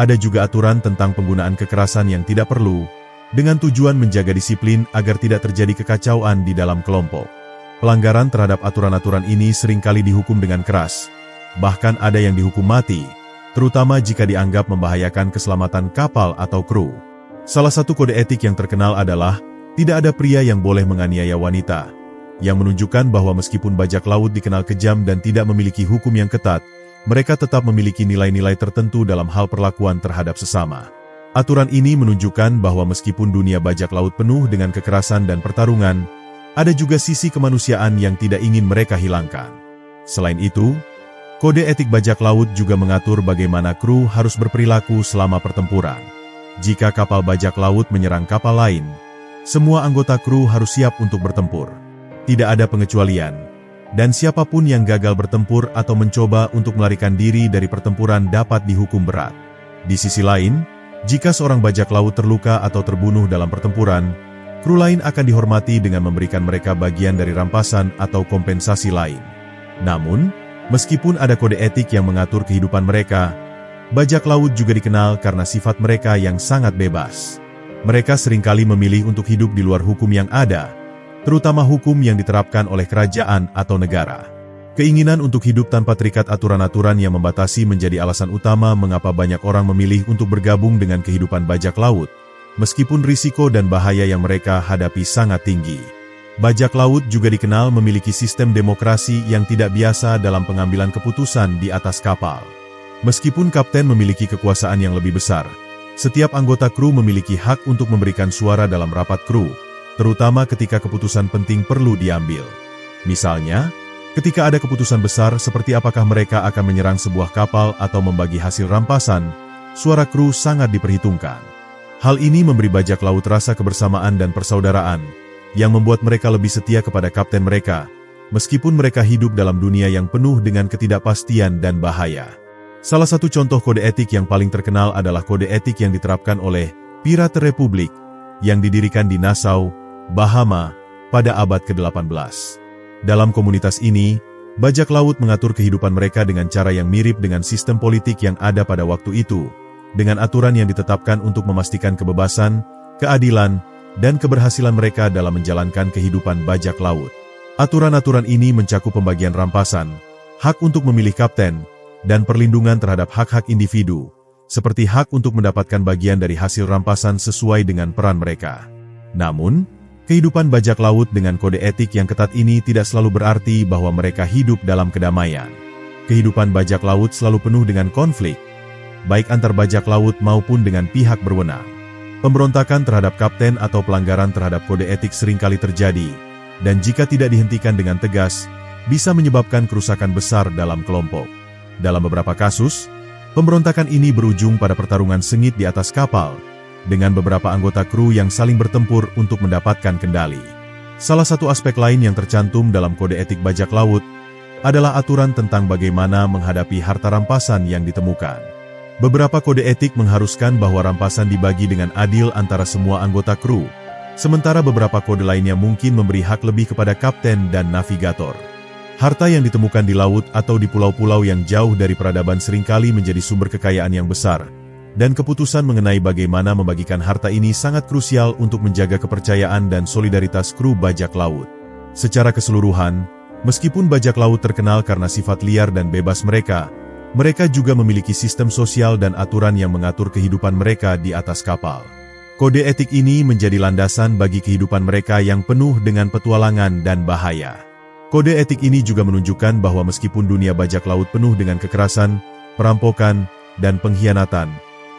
Ada juga aturan tentang penggunaan kekerasan yang tidak perlu, dengan tujuan menjaga disiplin agar tidak terjadi kekacauan di dalam kelompok. Pelanggaran terhadap aturan-aturan ini seringkali dihukum dengan keras, bahkan ada yang dihukum mati, terutama jika dianggap membahayakan keselamatan kapal atau kru. Salah satu kode etik yang terkenal adalah, tidak ada pria yang boleh menganiaya wanita, yang menunjukkan bahwa meskipun bajak laut dikenal kejam dan tidak memiliki hukum yang ketat, mereka tetap memiliki nilai-nilai tertentu dalam hal perlakuan terhadap sesama. Aturan ini menunjukkan bahwa meskipun dunia bajak laut penuh dengan kekerasan dan pertarungan, ada juga sisi kemanusiaan yang tidak ingin mereka hilangkan. Selain itu, kode etik bajak laut juga mengatur bagaimana kru harus berperilaku selama pertempuran. Jika kapal bajak laut menyerang kapal lain, semua anggota kru harus siap untuk bertempur. Tidak ada pengecualian, dan siapapun yang gagal bertempur atau mencoba untuk melarikan diri dari pertempuran dapat dihukum berat. Di sisi lain, jika seorang bajak laut terluka atau terbunuh dalam pertempuran, kru lain akan dihormati dengan memberikan mereka bagian dari rampasan atau kompensasi lain. Namun, meskipun ada kode etik yang mengatur kehidupan mereka, bajak laut juga dikenal karena sifat mereka yang sangat bebas. Mereka seringkali memilih untuk hidup di luar hukum yang ada, terutama hukum yang diterapkan oleh kerajaan atau negara. Keinginan untuk hidup tanpa terikat aturan-aturan yang membatasi menjadi alasan utama mengapa banyak orang memilih untuk bergabung dengan kehidupan bajak laut, meskipun risiko dan bahaya yang mereka hadapi sangat tinggi. Bajak laut juga dikenal memiliki sistem demokrasi yang tidak biasa dalam pengambilan keputusan di atas kapal. Meskipun kapten memiliki kekuasaan yang lebih besar, setiap anggota kru memiliki hak untuk memberikan suara dalam rapat kru, terutama ketika keputusan penting perlu diambil. Misalnya, ketika ada keputusan besar seperti apakah mereka akan menyerang sebuah kapal atau membagi hasil rampasan, suara kru sangat diperhitungkan. Hal ini memberi bajak laut rasa kebersamaan dan persaudaraan, yang membuat mereka lebih setia kepada kapten mereka, meskipun mereka hidup dalam dunia yang penuh dengan ketidakpastian dan bahaya. Salah satu contoh kode etik yang paling terkenal adalah kode etik yang diterapkan oleh Pirate Republic, yang didirikan di Nassau, Bahama, pada abad ke-18. Dalam komunitas ini, bajak laut mengatur kehidupan mereka dengan cara yang mirip dengan sistem politik yang ada pada waktu itu, dengan aturan yang ditetapkan untuk memastikan kebebasan, keadilan, dan keberhasilan mereka dalam menjalankan kehidupan bajak laut. Aturan-aturan ini mencakup pembagian rampasan, hak untuk memilih kapten, dan perlindungan terhadap hak-hak individu, seperti hak untuk mendapatkan bagian dari hasil rampasan sesuai dengan peran mereka. Namun, kehidupan bajak laut dengan kode etik yang ketat ini tidak selalu berarti bahwa mereka hidup dalam kedamaian. Kehidupan bajak laut selalu penuh dengan konflik, baik antar bajak laut maupun dengan pihak berwenang. Pemberontakan terhadap kapten atau pelanggaran terhadap kode etik seringkali terjadi, dan jika tidak dihentikan dengan tegas, bisa menyebabkan kerusakan besar dalam kelompok. Dalam beberapa kasus, pemberontakan ini berujung pada pertarungan sengit di atas kapal, dengan beberapa anggota kru yang saling bertempur untuk mendapatkan kendali. Salah satu aspek lain yang tercantum dalam kode etik bajak laut adalah aturan tentang bagaimana menghadapi harta rampasan yang ditemukan. Beberapa kode etik mengharuskan bahwa rampasan dibagi dengan adil antara semua anggota kru, sementara beberapa kode lainnya mungkin memberi hak lebih kepada kapten dan navigator. Harta yang ditemukan di laut atau di pulau-pulau yang jauh dari peradaban seringkali menjadi sumber kekayaan yang besar, dan keputusan mengenai bagaimana membagikan harta ini sangat krusial untuk menjaga kepercayaan dan solidaritas kru bajak laut. Secara keseluruhan, meskipun bajak laut terkenal karena sifat liar dan bebas mereka juga memiliki sistem sosial dan aturan yang mengatur kehidupan mereka di atas kapal. Kode etik ini menjadi landasan bagi kehidupan mereka yang penuh dengan petualangan dan bahaya. Kode etik ini juga menunjukkan bahwa meskipun dunia bajak laut penuh dengan kekerasan, perampokan, dan pengkhianatan,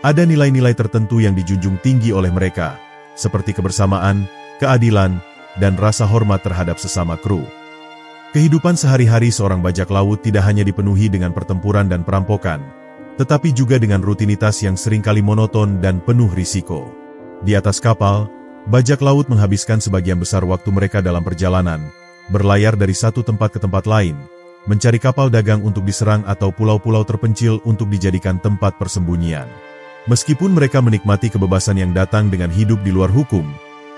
ada nilai-nilai tertentu yang dijunjung tinggi oleh mereka, seperti kebersamaan, keadilan, dan rasa hormat terhadap sesama kru. Kehidupan sehari-hari seorang bajak laut tidak hanya dipenuhi dengan pertempuran dan perampokan, tetapi juga dengan rutinitas yang seringkali monoton dan penuh risiko. Di atas kapal, bajak laut menghabiskan sebagian besar waktu mereka dalam perjalanan, berlayar dari satu tempat ke tempat lain, mencari kapal dagang untuk diserang atau pulau-pulau terpencil untuk dijadikan tempat persembunyian. Meskipun mereka menikmati kebebasan yang datang dengan hidup di luar hukum,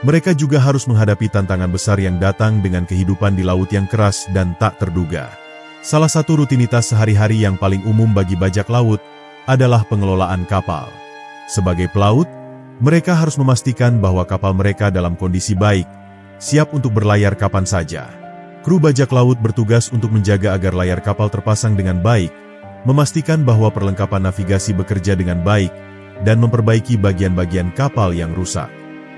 mereka juga harus menghadapi tantangan besar yang datang dengan kehidupan di laut yang keras dan tak terduga. Salah satu rutinitas sehari-hari yang paling umum bagi bajak laut adalah pengelolaan kapal. Sebagai pelaut, mereka harus memastikan bahwa kapal mereka dalam kondisi baik, siap untuk berlayar kapan saja. Kru bajak laut bertugas untuk menjaga agar layar kapal terpasang dengan baik, memastikan bahwa perlengkapan navigasi bekerja dengan baik, dan memperbaiki bagian-bagian kapal yang rusak.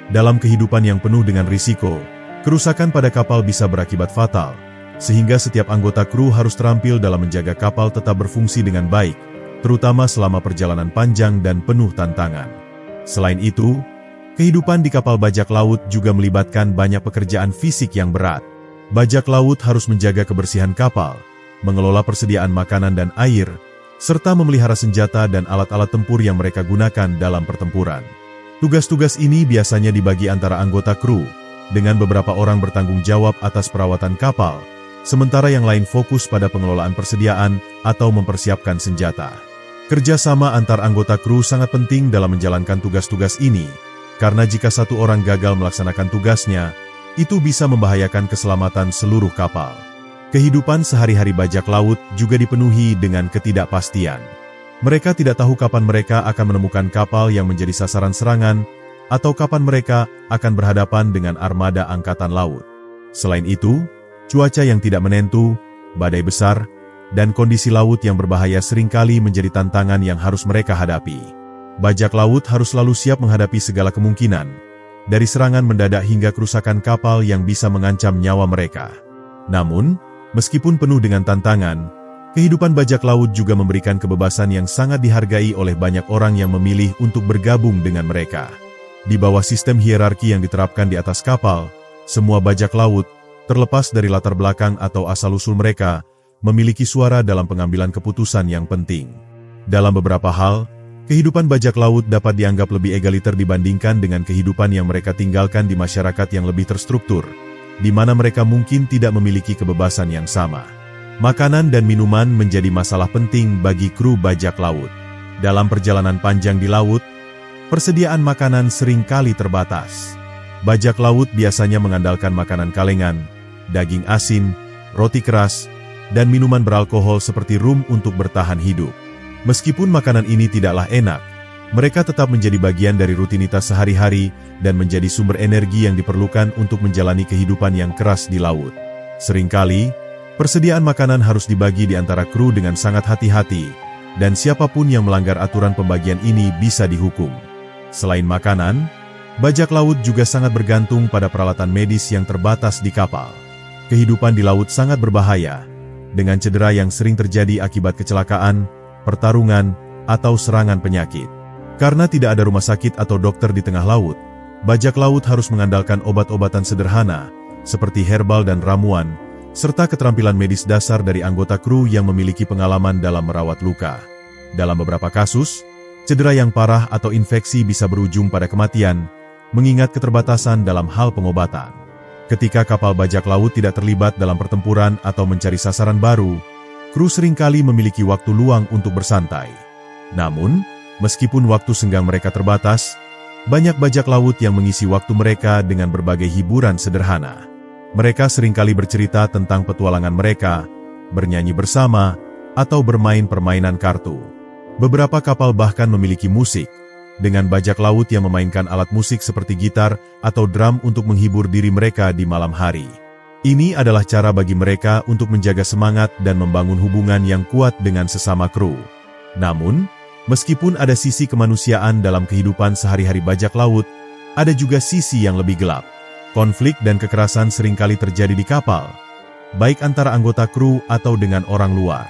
Dalam kehidupan yang penuh dengan risiko, kerusakan pada kapal bisa berakibat fatal, sehingga setiap anggota kru harus terampil dalam menjaga kapal tetap berfungsi dengan baik, terutama selama perjalanan panjang dan penuh tantangan. Selain itu, kehidupan di kapal bajak laut juga melibatkan banyak pekerjaan fisik yang berat. Bajak laut harus menjaga kebersihan kapal, mengelola persediaan makanan dan air, serta memelihara senjata dan alat-alat tempur yang mereka gunakan dalam pertempuran. Tugas-tugas ini biasanya dibagi antara anggota kru, dengan beberapa orang bertanggung jawab atas perawatan kapal, sementara yang lain fokus pada pengelolaan persediaan atau mempersiapkan senjata. Kerjasama antar anggota kru sangat penting dalam menjalankan tugas-tugas ini, karena jika satu orang gagal melaksanakan tugasnya, itu bisa membahayakan keselamatan seluruh kapal. Kehidupan sehari-hari bajak laut juga dipenuhi dengan ketidakpastian. Mereka tidak tahu kapan mereka akan menemukan kapal yang menjadi sasaran serangan, atau kapan mereka akan berhadapan dengan armada angkatan laut. Selain itu, cuaca yang tidak menentu, badai besar, dan kondisi laut yang berbahaya seringkali menjadi tantangan yang harus mereka hadapi. Bajak laut harus selalu siap menghadapi segala kemungkinan, dari serangan mendadak hingga kerusakan kapal yang bisa mengancam nyawa mereka. Namun, meskipun penuh dengan tantangan, kehidupan bajak laut juga memberikan kebebasan yang sangat dihargai oleh banyak orang yang memilih untuk bergabung dengan mereka. Di bawah sistem hierarki yang diterapkan di atas kapal, semua bajak laut, terlepas dari latar belakang atau asal-usul mereka, memiliki suara dalam pengambilan keputusan yang penting. Dalam beberapa hal, kehidupan bajak laut dapat dianggap lebih egaliter dibandingkan dengan kehidupan yang mereka tinggalkan di masyarakat yang lebih terstruktur, di mana mereka mungkin tidak memiliki kebebasan yang sama. Makanan dan minuman menjadi masalah penting bagi kru bajak laut. Dalam perjalanan panjang di laut, persediaan makanan seringkali terbatas. Bajak laut biasanya mengandalkan makanan kalengan, daging asin, roti keras, dan minuman beralkohol seperti rum untuk bertahan hidup. Meskipun makanan ini tidaklah enak, mereka tetap menjadi bagian dari rutinitas sehari-hari dan menjadi sumber energi yang diperlukan untuk menjalani kehidupan yang keras di laut. Seringkali, persediaan makanan harus dibagi di antara kru dengan sangat hati-hati, dan siapapun yang melanggar aturan pembagian ini bisa dihukum. Selain makanan, bajak laut juga sangat bergantung pada peralatan medis yang terbatas di kapal. Kehidupan di laut sangat berbahaya, dengan cedera yang sering terjadi akibat kecelakaan, pertarungan, atau serangan penyakit. Karena tidak ada rumah sakit atau dokter di tengah laut, bajak laut harus mengandalkan obat-obatan sederhana, seperti herbal dan ramuan, serta keterampilan medis dasar dari anggota kru yang memiliki pengalaman dalam merawat luka. Dalam beberapa kasus, cedera yang parah atau infeksi bisa berujung pada kematian, mengingat keterbatasan dalam hal pengobatan. Ketika kapal bajak laut tidak terlibat dalam pertempuran atau mencari sasaran baru, kru seringkali memiliki waktu luang untuk bersantai. Namun, meskipun waktu senggang mereka terbatas, banyak bajak laut yang mengisi waktu mereka dengan berbagai hiburan sederhana. Mereka seringkali bercerita tentang petualangan mereka, bernyanyi bersama, atau bermain permainan kartu. Beberapa kapal bahkan memiliki musik, dengan bajak laut yang memainkan alat musik seperti gitar atau drum untuk menghibur diri mereka di malam hari. Ini adalah cara bagi mereka untuk menjaga semangat dan membangun hubungan yang kuat dengan sesama kru. Namun, meskipun ada sisi kemanusiaan dalam kehidupan sehari-hari bajak laut, ada juga sisi yang lebih gelap. Konflik dan kekerasan seringkali terjadi di kapal, baik antara anggota kru atau dengan orang luar.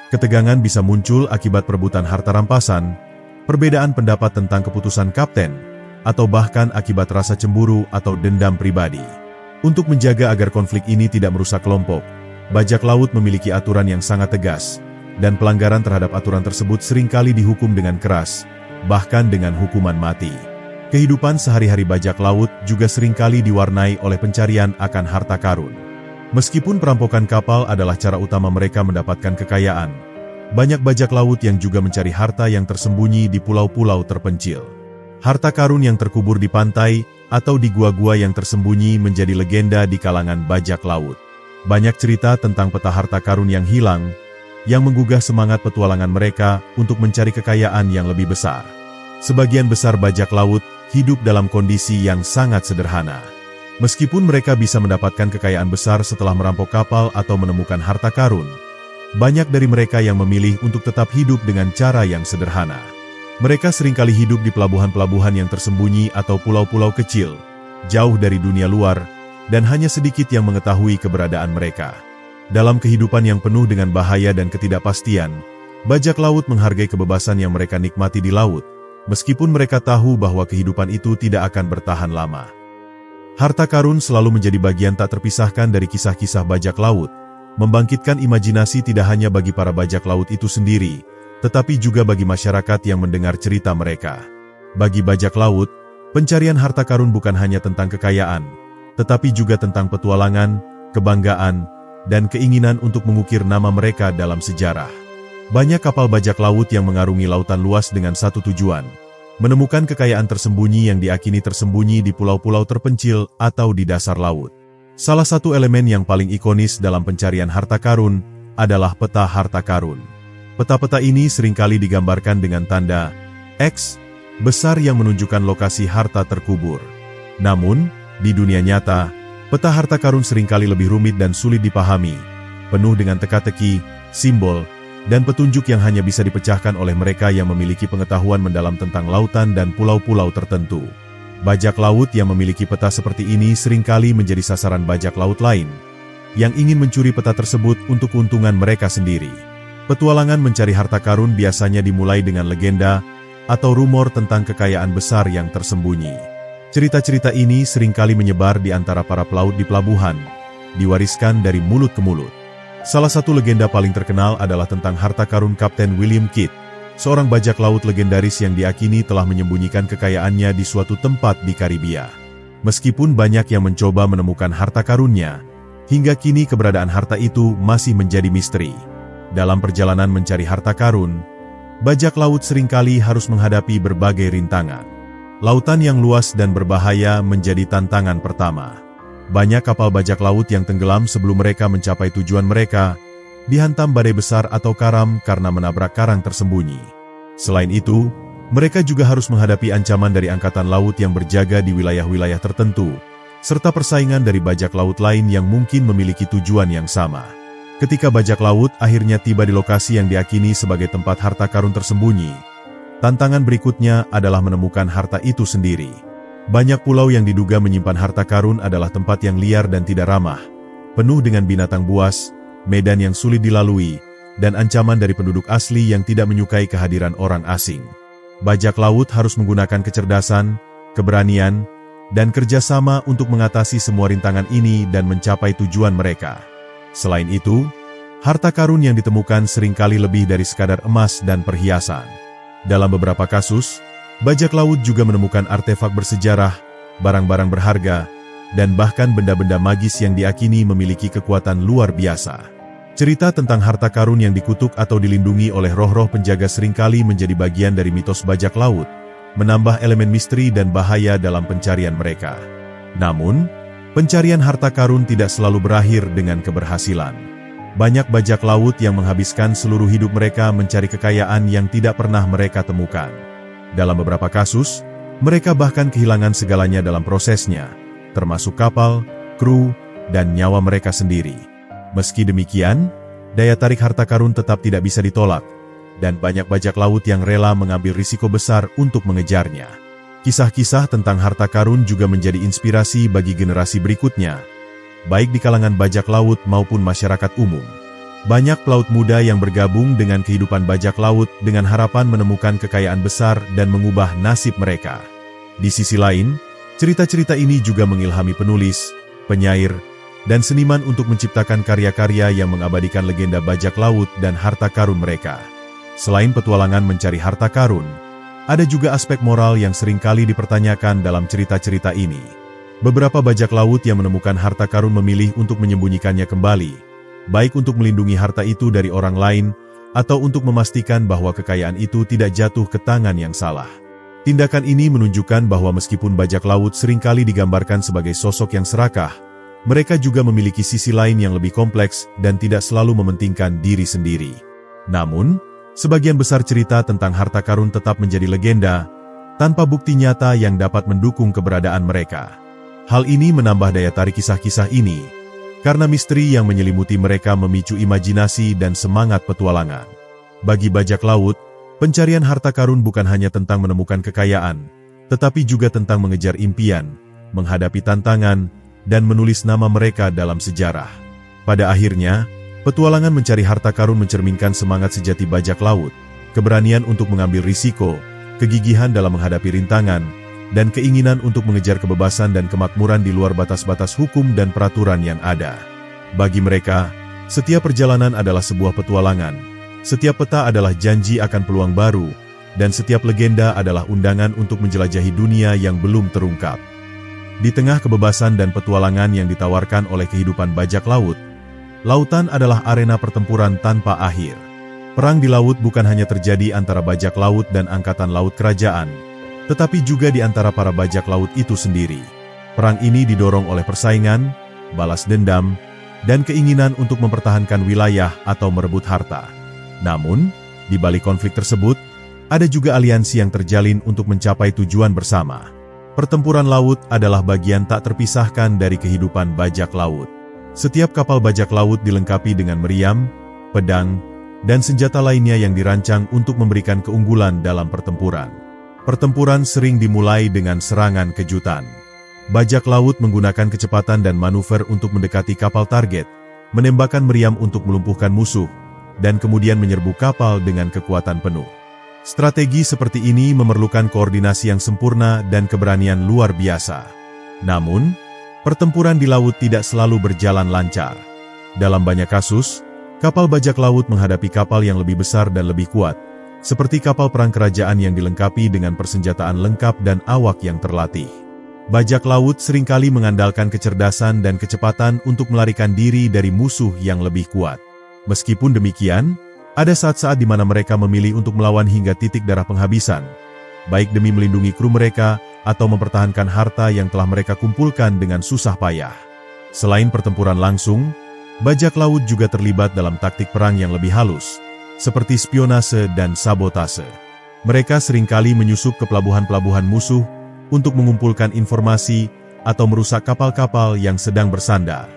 Ketegangan bisa muncul akibat perebutan harta rampasan, perbedaan pendapat tentang keputusan kapten, atau bahkan akibat rasa cemburu atau dendam pribadi. Untuk menjaga agar konflik ini tidak merusak kelompok, bajak laut memiliki aturan yang sangat tegas, dan pelanggaran terhadap aturan tersebut seringkali dihukum dengan keras, bahkan dengan hukuman mati. Kehidupan sehari-hari bajak laut juga seringkali diwarnai oleh pencarian akan harta karun. Meskipun perampokan kapal adalah cara utama mereka mendapatkan kekayaan, banyak bajak laut yang juga mencari harta yang tersembunyi di pulau-pulau terpencil. Harta karun yang terkubur di pantai atau di gua-gua yang tersembunyi menjadi legenda di kalangan bajak laut. Banyak cerita tentang peta harta karun yang hilang, yang menggugah semangat petualangan mereka untuk mencari kekayaan yang lebih besar. Sebagian besar bajak laut hidup dalam kondisi yang sangat sederhana. Meskipun mereka bisa mendapatkan kekayaan besar setelah merampok kapal atau menemukan harta karun, banyak dari mereka yang memilih untuk tetap hidup dengan cara yang sederhana. Mereka seringkali hidup di pelabuhan-pelabuhan yang tersembunyi atau pulau-pulau kecil, jauh dari dunia luar, dan hanya sedikit yang mengetahui keberadaan mereka. Dalam kehidupan yang penuh dengan bahaya dan ketidakpastian, bajak laut menghargai kebebasan yang mereka nikmati di laut, meskipun mereka tahu bahwa kehidupan itu tidak akan bertahan lama. Harta karun selalu menjadi bagian tak terpisahkan dari kisah-kisah bajak laut, membangkitkan imajinasi tidak hanya bagi para bajak laut itu sendiri, tetapi juga bagi masyarakat yang mendengar cerita mereka. Bagi bajak laut, pencarian harta karun bukan hanya tentang kekayaan, tetapi juga tentang petualangan, kebanggaan, dan keinginan untuk mengukir nama mereka dalam sejarah. Banyak kapal bajak laut yang mengarungi lautan luas dengan satu tujuan, menemukan kekayaan tersembunyi yang diakini tersembunyi di pulau-pulau terpencil atau di dasar laut. Salah satu elemen yang paling ikonis dalam pencarian harta karun adalah peta harta karun. Peta-peta ini seringkali digambarkan dengan tanda X besar yang menunjukkan lokasi harta terkubur. Namun, di dunia nyata, peta harta karun seringkali lebih rumit dan sulit dipahami, penuh dengan teka-teki, simbol, dan petunjuk yang hanya bisa dipecahkan oleh mereka yang memiliki pengetahuan mendalam tentang lautan dan pulau-pulau tertentu. Bajak laut yang memiliki peta seperti ini seringkali menjadi sasaran bajak laut lain, yang ingin mencuri peta tersebut untuk keuntungan mereka sendiri. Petualangan mencari harta karun biasanya dimulai dengan legenda atau rumor tentang kekayaan besar yang tersembunyi. Cerita-cerita ini seringkali menyebar di antara para pelaut di pelabuhan, diwariskan dari mulut ke mulut. Salah satu legenda paling terkenal adalah tentang harta karun Kapten William Kidd, seorang bajak laut legendaris yang diakini telah menyembunyikan kekayaannya di suatu tempat di Karibia. Meskipun banyak yang mencoba menemukan harta karunnya, hingga kini keberadaan harta itu masih menjadi misteri. Dalam perjalanan mencari harta karun, bajak laut seringkali harus menghadapi berbagai rintangan. Lautan yang luas dan berbahaya menjadi tantangan pertama. Banyak kapal bajak laut yang tenggelam sebelum mereka mencapai tujuan mereka, dihantam badai besar atau karam karena menabrak karang tersembunyi. Selain itu, mereka juga harus menghadapi ancaman dari angkatan laut yang berjaga di wilayah-wilayah tertentu, serta persaingan dari bajak laut lain yang mungkin memiliki tujuan yang sama. Ketika bajak laut akhirnya tiba di lokasi yang diakini sebagai tempat harta karun tersembunyi, tantangan berikutnya adalah menemukan harta itu sendiri. Banyak pulau yang diduga menyimpan harta karun adalah tempat yang liar dan tidak ramah, penuh dengan binatang buas, medan yang sulit dilalui, dan ancaman dari penduduk asli yang tidak menyukai kehadiran orang asing. Bajak laut harus menggunakan kecerdasan, keberanian, dan kerjasama untuk mengatasi semua rintangan ini dan mencapai tujuan mereka. Selain itu, harta karun yang ditemukan seringkali lebih dari sekadar emas dan perhiasan. Dalam beberapa kasus, bajak laut juga menemukan artefak bersejarah, barang-barang berharga, dan bahkan benda-benda magis yang diakini memiliki kekuatan luar biasa. Cerita tentang harta karun yang dikutuk atau dilindungi oleh roh-roh penjaga seringkali menjadi bagian dari mitos bajak laut, menambah elemen misteri dan bahaya dalam pencarian mereka. Namun, pencarian harta karun tidak selalu berakhir dengan keberhasilan. Banyak bajak laut yang menghabiskan seluruh hidup mereka mencari kekayaan yang tidak pernah mereka temukan. Dalam beberapa kasus, mereka bahkan kehilangan segalanya dalam prosesnya, termasuk kapal, kru, dan nyawa mereka sendiri. Meski demikian, daya tarik harta karun tetap tidak bisa ditolak, dan banyak bajak laut yang rela mengambil risiko besar untuk mengejarnya. Kisah-kisah tentang harta karun juga menjadi inspirasi bagi generasi berikutnya, baik di kalangan bajak laut maupun masyarakat umum. Banyak pelaut muda yang bergabung dengan kehidupan bajak laut dengan harapan menemukan kekayaan besar dan mengubah nasib mereka. Di sisi lain, cerita-cerita ini juga mengilhami penulis, penyair, dan seniman untuk menciptakan karya-karya yang mengabadikan legenda bajak laut dan harta karun mereka. Selain petualangan mencari harta karun, ada juga aspek moral yang seringkali dipertanyakan dalam cerita-cerita ini. Beberapa bajak laut yang menemukan harta karun memilih untuk menyembunyikannya kembali, baik untuk melindungi harta itu dari orang lain, atau untuk memastikan bahwa kekayaan itu tidak jatuh ke tangan yang salah. Tindakan ini menunjukkan bahwa meskipun bajak laut seringkali digambarkan sebagai sosok yang serakah, mereka juga memiliki sisi lain yang lebih kompleks dan tidak selalu mementingkan diri sendiri. Namun, sebagian besar cerita tentang harta karun tetap menjadi legenda, tanpa bukti nyata yang dapat mendukung keberadaan mereka. Hal ini menambah daya tarik kisah-kisah ini, karena misteri yang menyelimuti mereka memicu imajinasi dan semangat petualangan. Bagi bajak laut, pencarian harta karun bukan hanya tentang menemukan kekayaan, tetapi juga tentang mengejar impian, menghadapi tantangan, dan menulis nama mereka dalam sejarah. Pada akhirnya, petualangan mencari harta karun mencerminkan semangat sejati bajak laut, keberanian untuk mengambil risiko, kegigihan dalam menghadapi rintangan, dan keinginan untuk mengejar kebebasan dan kemakmuran di luar batas-batas hukum dan peraturan yang ada. Bagi mereka, setiap perjalanan adalah sebuah petualangan. Setiap peta adalah janji akan peluang baru, dan setiap legenda adalah undangan untuk menjelajahi dunia yang belum terungkap. Di tengah kebebasan dan petualangan yang ditawarkan oleh kehidupan bajak laut, lautan adalah arena pertempuran tanpa akhir. Perang di laut bukan hanya terjadi antara bajak laut dan angkatan laut kerajaan, tetapi juga di antara para bajak laut itu sendiri. Perang ini didorong oleh persaingan, balas dendam, dan keinginan untuk mempertahankan wilayah atau merebut harta. Namun, di balik konflik tersebut, ada juga aliansi yang terjalin untuk mencapai tujuan bersama. Pertempuran laut adalah bagian tak terpisahkan dari kehidupan bajak laut. Setiap kapal bajak laut dilengkapi dengan meriam, pedang, dan senjata lainnya yang dirancang untuk memberikan keunggulan dalam pertempuran. Pertempuran sering dimulai dengan serangan kejutan. Bajak laut menggunakan kecepatan dan manuver untuk mendekati kapal target, menembakkan meriam untuk melumpuhkan musuh, dan kemudian menyerbu kapal dengan kekuatan penuh. Strategi seperti ini memerlukan koordinasi yang sempurna dan keberanian luar biasa. Namun, pertempuran di laut tidak selalu berjalan lancar. Dalam banyak kasus, kapal bajak laut menghadapi kapal yang lebih besar dan lebih kuat, seperti kapal perang kerajaan yang dilengkapi dengan persenjataan lengkap dan awak yang terlatih. Bajak laut seringkali mengandalkan kecerdasan dan kecepatan untuk melarikan diri dari musuh yang lebih kuat. Meskipun demikian, ada saat-saat di mana mereka memilih untuk melawan hingga titik darah penghabisan, baik demi melindungi kru mereka atau mempertahankan harta yang telah mereka kumpulkan dengan susah payah. Selain pertempuran langsung, bajak laut juga terlibat dalam taktik perang yang lebih halus, seperti spionase dan sabotase. Mereka seringkali menyusup ke pelabuhan-pelabuhan musuh untuk mengumpulkan informasi atau merusak kapal-kapal yang sedang bersandar.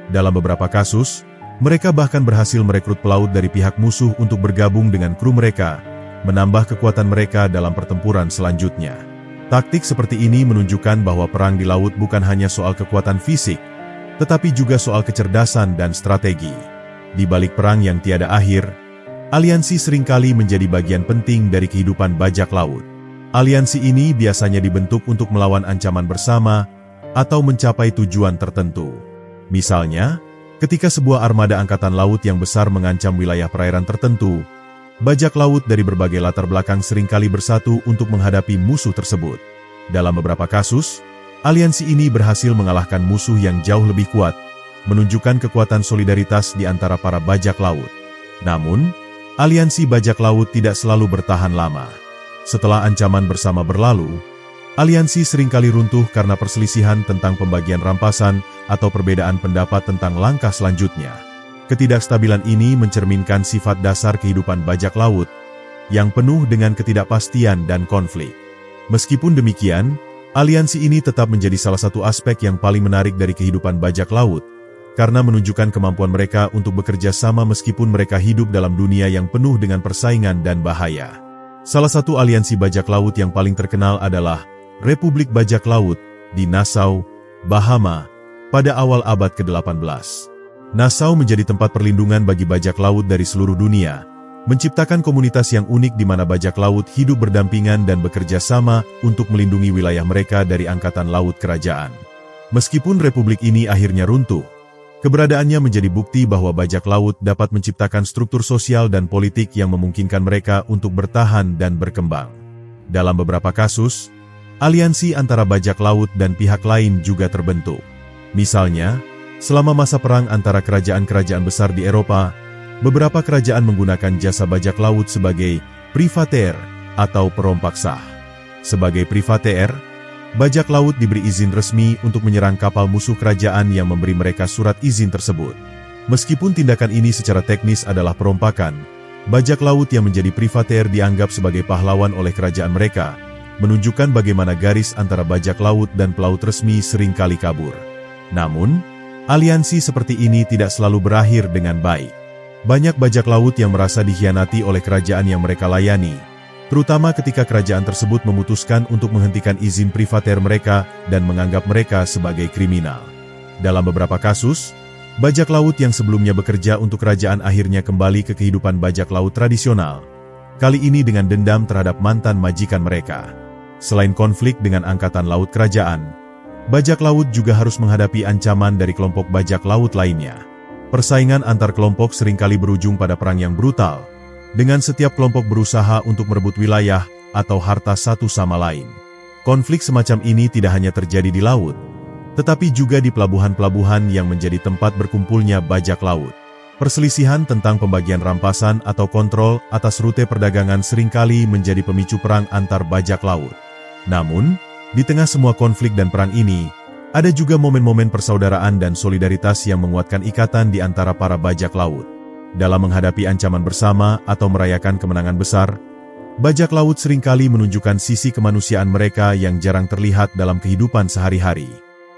Dalam beberapa kasus, mereka bahkan berhasil merekrut pelaut dari pihak musuh untuk bergabung dengan kru mereka, menambah kekuatan mereka dalam pertempuran selanjutnya. Taktik seperti ini menunjukkan bahwa perang di laut bukan hanya soal kekuatan fisik, tetapi juga soal kecerdasan dan strategi. Di balik perang yang tiada akhir, aliansi seringkali menjadi bagian penting dari kehidupan bajak laut. Aliansi ini biasanya dibentuk untuk melawan ancaman bersama atau mencapai tujuan tertentu. Misalnya, ketika sebuah armada angkatan laut yang besar mengancam wilayah perairan tertentu, bajak laut dari berbagai latar belakang seringkali bersatu untuk menghadapi musuh tersebut. Dalam beberapa kasus, aliansi ini berhasil mengalahkan musuh yang jauh lebih kuat, menunjukkan kekuatan solidaritas di antara para bajak laut. Namun, aliansi bajak laut tidak selalu bertahan lama. Setelah ancaman bersama berlalu, aliansi seringkali runtuh karena perselisihan tentang pembagian rampasan atau perbedaan pendapat tentang langkah selanjutnya. Ketidakstabilan ini mencerminkan sifat dasar kehidupan bajak laut, yang penuh dengan ketidakpastian dan konflik. Meskipun demikian, aliansi ini tetap menjadi salah satu aspek yang paling menarik dari kehidupan bajak laut, karena menunjukkan kemampuan mereka untuk bekerja sama meskipun mereka hidup dalam dunia yang penuh dengan persaingan dan bahaya. Salah satu aliansi bajak laut yang paling terkenal adalah Republik Bajak Laut di Nassau, Bahama, pada awal abad ke-18. Nassau menjadi tempat perlindungan bagi bajak laut dari seluruh dunia, menciptakan komunitas yang unik di mana bajak laut hidup berdampingan dan bekerja sama untuk melindungi wilayah mereka dari angkatan laut kerajaan. Meskipun republik ini akhirnya runtuh, Keberadaannya menjadi bukti bahwa bajak laut dapat menciptakan struktur sosial dan politik yang memungkinkan mereka untuk bertahan dan berkembang. Dalam beberapa kasus, aliansi antara bajak laut dan pihak lain juga terbentuk. Misalnya, selama masa perang antara kerajaan-kerajaan besar di Eropa, beberapa kerajaan menggunakan jasa bajak laut sebagai privateer atau perompak sah. Sebagai privateer, bajak laut diberi izin resmi untuk menyerang kapal musuh kerajaan yang memberi mereka surat izin tersebut. Meskipun tindakan ini secara teknis adalah perompakan, bajak laut yang menjadi privateer dianggap sebagai pahlawan oleh kerajaan mereka, menunjukkan bagaimana garis antara bajak laut dan pelaut resmi seringkali kabur. Namun, aliansi seperti ini tidak selalu berakhir dengan baik. Banyak bajak laut yang merasa dikhianati oleh kerajaan yang mereka layani, terutama ketika kerajaan tersebut memutuskan untuk menghentikan izin privateer mereka dan menganggap mereka sebagai kriminal. Dalam beberapa kasus, bajak laut yang sebelumnya bekerja untuk kerajaan akhirnya kembali ke kehidupan bajak laut tradisional, kali ini dengan dendam terhadap mantan majikan mereka. Selain konflik dengan angkatan laut kerajaan, bajak laut juga harus menghadapi ancaman dari kelompok bajak laut lainnya. Persaingan antar kelompok seringkali berujung pada perang yang brutal, dengan setiap kelompok berusaha untuk merebut wilayah atau harta satu sama lain. Konflik semacam ini tidak hanya terjadi di laut, tetapi juga di pelabuhan-pelabuhan yang menjadi tempat berkumpulnya bajak laut. Perselisihan tentang pembagian rampasan atau kontrol atas rute perdagangan seringkali menjadi pemicu perang antar bajak laut. Namun, di tengah semua konflik dan perang ini, ada juga momen-momen persaudaraan dan solidaritas yang menguatkan ikatan di antara para bajak laut. Dalam menghadapi ancaman bersama atau merayakan kemenangan besar, bajak laut seringkali menunjukkan sisi kemanusiaan mereka yang jarang terlihat dalam kehidupan sehari-hari.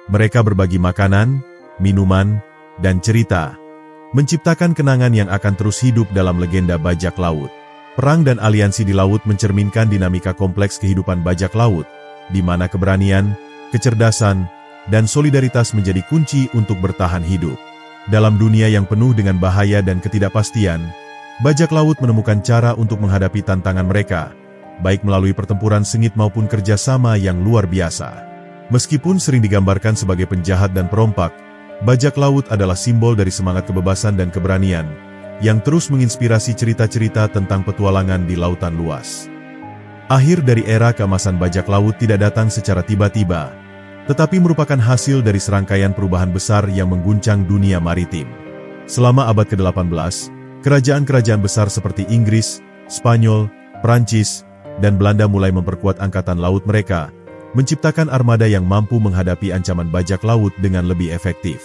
Mereka berbagi makanan, minuman, dan cerita, menciptakan kenangan yang akan terus hidup dalam legenda bajak laut. Perang dan aliansi di laut mencerminkan dinamika kompleks kehidupan bajak laut, di mana keberanian, kecerdasan, dan solidaritas menjadi kunci untuk bertahan hidup. Dalam dunia yang penuh dengan bahaya dan ketidakpastian, bajak laut menemukan cara untuk menghadapi tantangan mereka, baik melalui pertempuran sengit maupun kerjasama yang luar biasa. Meskipun sering digambarkan sebagai penjahat dan perompak, bajak laut adalah simbol dari semangat kebebasan dan keberanian, yang terus menginspirasi cerita-cerita tentang petualangan di lautan luas. Akhir dari era keemasan bajak laut tidak datang secara tiba-tiba, tetapi merupakan hasil dari serangkaian perubahan besar yang mengguncang dunia maritim. Selama abad ke-18, kerajaan-kerajaan besar seperti Inggris, Spanyol, Prancis, dan Belanda mulai memperkuat angkatan laut mereka, menciptakan armada yang mampu menghadapi ancaman bajak laut dengan lebih efektif.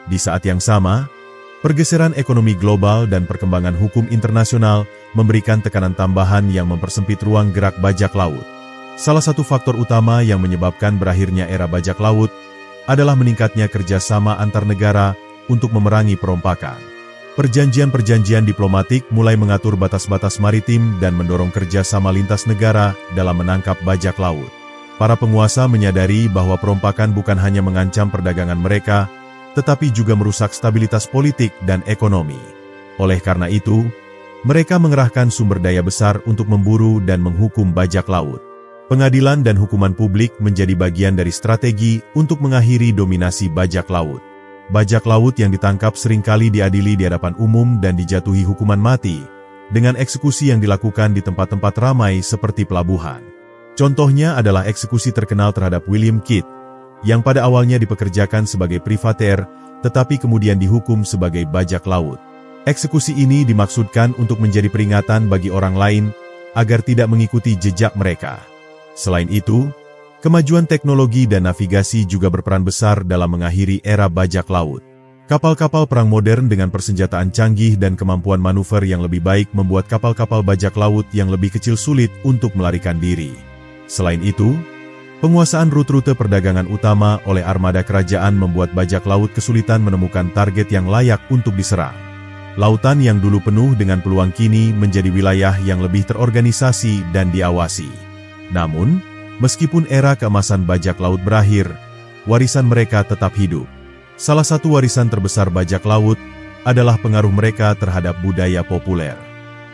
Di saat yang sama, pergeseran ekonomi global dan perkembangan hukum internasional memberikan tekanan tambahan yang mempersempit ruang gerak bajak laut. Salah satu faktor utama yang menyebabkan berakhirnya era bajak laut adalah meningkatnya kerjasama antar negara untuk memerangi perompakan. Perjanjian-perjanjian diplomatik mulai mengatur batas-batas maritim dan mendorong kerjasama lintas negara dalam menangkap bajak laut. Para penguasa menyadari bahwa perompakan bukan hanya mengancam perdagangan mereka, tetapi juga merusak stabilitas politik dan ekonomi. Oleh karena itu, mereka mengerahkan sumber daya besar untuk memburu dan menghukum bajak laut. Pengadilan dan hukuman publik menjadi bagian dari strategi untuk mengakhiri dominasi bajak laut. Bajak laut yang ditangkap seringkali diadili di hadapan umum dan dijatuhi hukuman mati, dengan eksekusi yang dilakukan di tempat-tempat ramai seperti pelabuhan. Contohnya adalah eksekusi terkenal terhadap William Kidd, yang pada awalnya dipekerjakan sebagai privateer, tetapi kemudian dihukum sebagai bajak laut. Eksekusi ini dimaksudkan untuk menjadi peringatan bagi orang lain agar tidak mengikuti jejak mereka. Selain itu, kemajuan teknologi dan navigasi juga berperan besar dalam mengakhiri era bajak laut. Kapal-kapal perang modern dengan persenjataan canggih dan kemampuan manuver yang lebih baik membuat kapal-kapal bajak laut yang lebih kecil sulit untuk melarikan diri. Selain itu, penguasaan rute-rute perdagangan utama oleh armada kerajaan membuat bajak laut kesulitan menemukan target yang layak untuk diserang. Lautan yang dulu penuh dengan peluang kini menjadi wilayah yang lebih terorganisasi dan diawasi. Namun, meskipun era keemasan bajak laut berakhir, warisan mereka tetap hidup. Salah satu warisan terbesar bajak laut adalah pengaruh mereka terhadap budaya populer.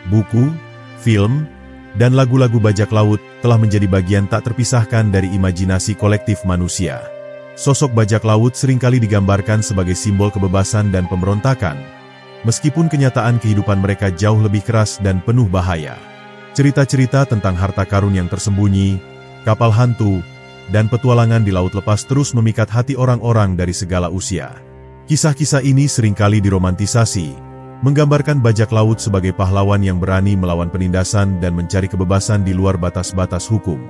Buku, film, dan lagu-lagu bajak laut telah menjadi bagian tak terpisahkan dari imajinasi kolektif manusia. Sosok bajak laut seringkali digambarkan sebagai simbol kebebasan dan pemberontakan, meskipun kenyataan kehidupan mereka jauh lebih keras dan penuh bahaya. Cerita-cerita tentang harta karun yang tersembunyi, kapal hantu, dan petualangan di laut lepas terus memikat hati orang-orang dari segala usia. Kisah-kisah ini seringkali diromantisasi, menggambarkan bajak laut sebagai pahlawan yang berani melawan penindasan dan mencari kebebasan di luar batas-batas hukum.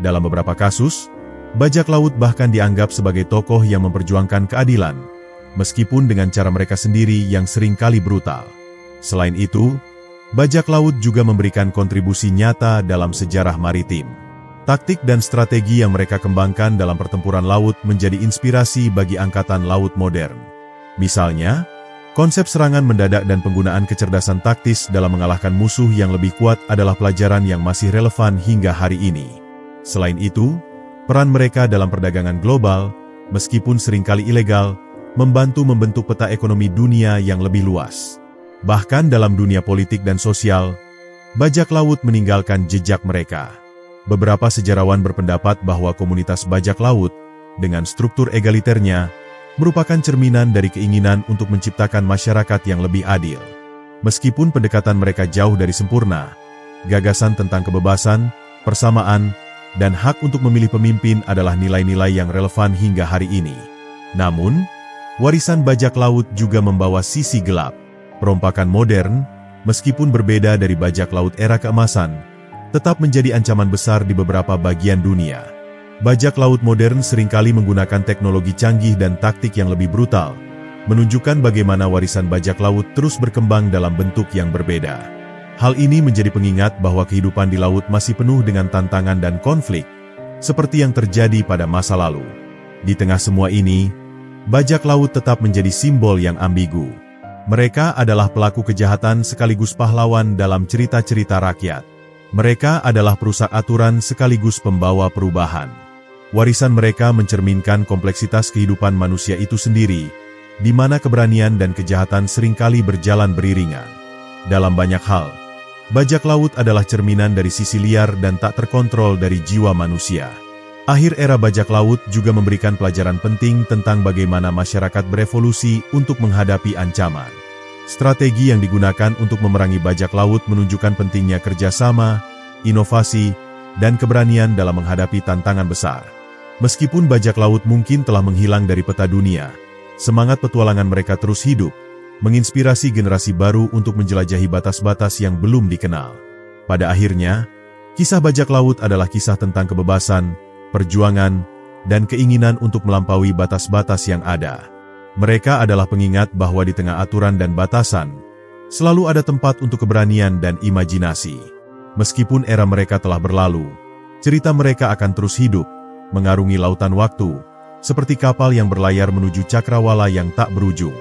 Dalam beberapa kasus, bajak laut bahkan dianggap sebagai tokoh yang memperjuangkan keadilan, meskipun dengan cara mereka sendiri yang seringkali brutal. Selain itu, bajak laut juga memberikan kontribusi nyata dalam sejarah maritim. Taktik dan strategi yang mereka kembangkan dalam pertempuran laut menjadi inspirasi bagi angkatan laut modern. Misalnya, konsep serangan mendadak dan penggunaan kecerdasan taktis dalam mengalahkan musuh yang lebih kuat adalah pelajaran yang masih relevan hingga hari ini. Selain itu, peran mereka dalam perdagangan global, meskipun seringkali ilegal, membantu membentuk peta ekonomi dunia yang lebih luas. Bahkan dalam dunia politik dan sosial, bajak laut meninggalkan jejak mereka. Beberapa sejarawan berpendapat bahwa komunitas bajak laut, dengan struktur egaliternya, merupakan cerminan dari keinginan untuk menciptakan masyarakat yang lebih adil. Meskipun pendekatan mereka jauh dari sempurna, gagasan tentang kebebasan, persamaan, dan hak untuk memilih pemimpin adalah nilai-nilai yang relevan hingga hari ini. Namun, warisan bajak laut juga membawa sisi gelap. Perompakan modern, meskipun berbeda dari bajak laut era keemasan, tetap menjadi ancaman besar di beberapa bagian dunia. Bajak laut modern seringkali menggunakan teknologi canggih dan taktik yang lebih brutal, menunjukkan bagaimana warisan bajak laut terus berkembang dalam bentuk yang berbeda. Hal ini menjadi pengingat bahwa kehidupan di laut masih penuh dengan tantangan dan konflik, seperti yang terjadi pada masa lalu. Di tengah semua ini, bajak laut tetap menjadi simbol yang ambigu. Mereka adalah pelaku kejahatan sekaligus pahlawan dalam cerita-cerita rakyat. Mereka adalah perusak aturan sekaligus pembawa perubahan. Warisan mereka mencerminkan kompleksitas kehidupan manusia itu sendiri, di mana keberanian dan kejahatan seringkali berjalan beriringan. Dalam banyak hal, bajak laut adalah cerminan dari sisi liar dan tak terkontrol dari jiwa manusia. Akhir era bajak laut juga memberikan pelajaran penting tentang bagaimana masyarakat berevolusi untuk menghadapi ancaman. Strategi yang digunakan untuk memerangi bajak laut menunjukkan pentingnya kerjasama, inovasi, dan keberanian dalam menghadapi tantangan besar. Meskipun bajak laut mungkin telah menghilang dari peta dunia, semangat petualangan mereka terus hidup, menginspirasi generasi baru untuk menjelajahi batas-batas yang belum dikenal. Pada akhirnya, kisah bajak laut adalah kisah tentang kebebasan, perjuangan, dan keinginan untuk melampaui batas-batas yang ada. Mereka adalah pengingat bahwa di tengah aturan dan batasan, selalu ada tempat untuk keberanian dan imajinasi. Meskipun era mereka telah berlalu, cerita mereka akan terus hidup, mengarungi lautan waktu, seperti kapal yang berlayar menuju cakrawala yang tak berujung.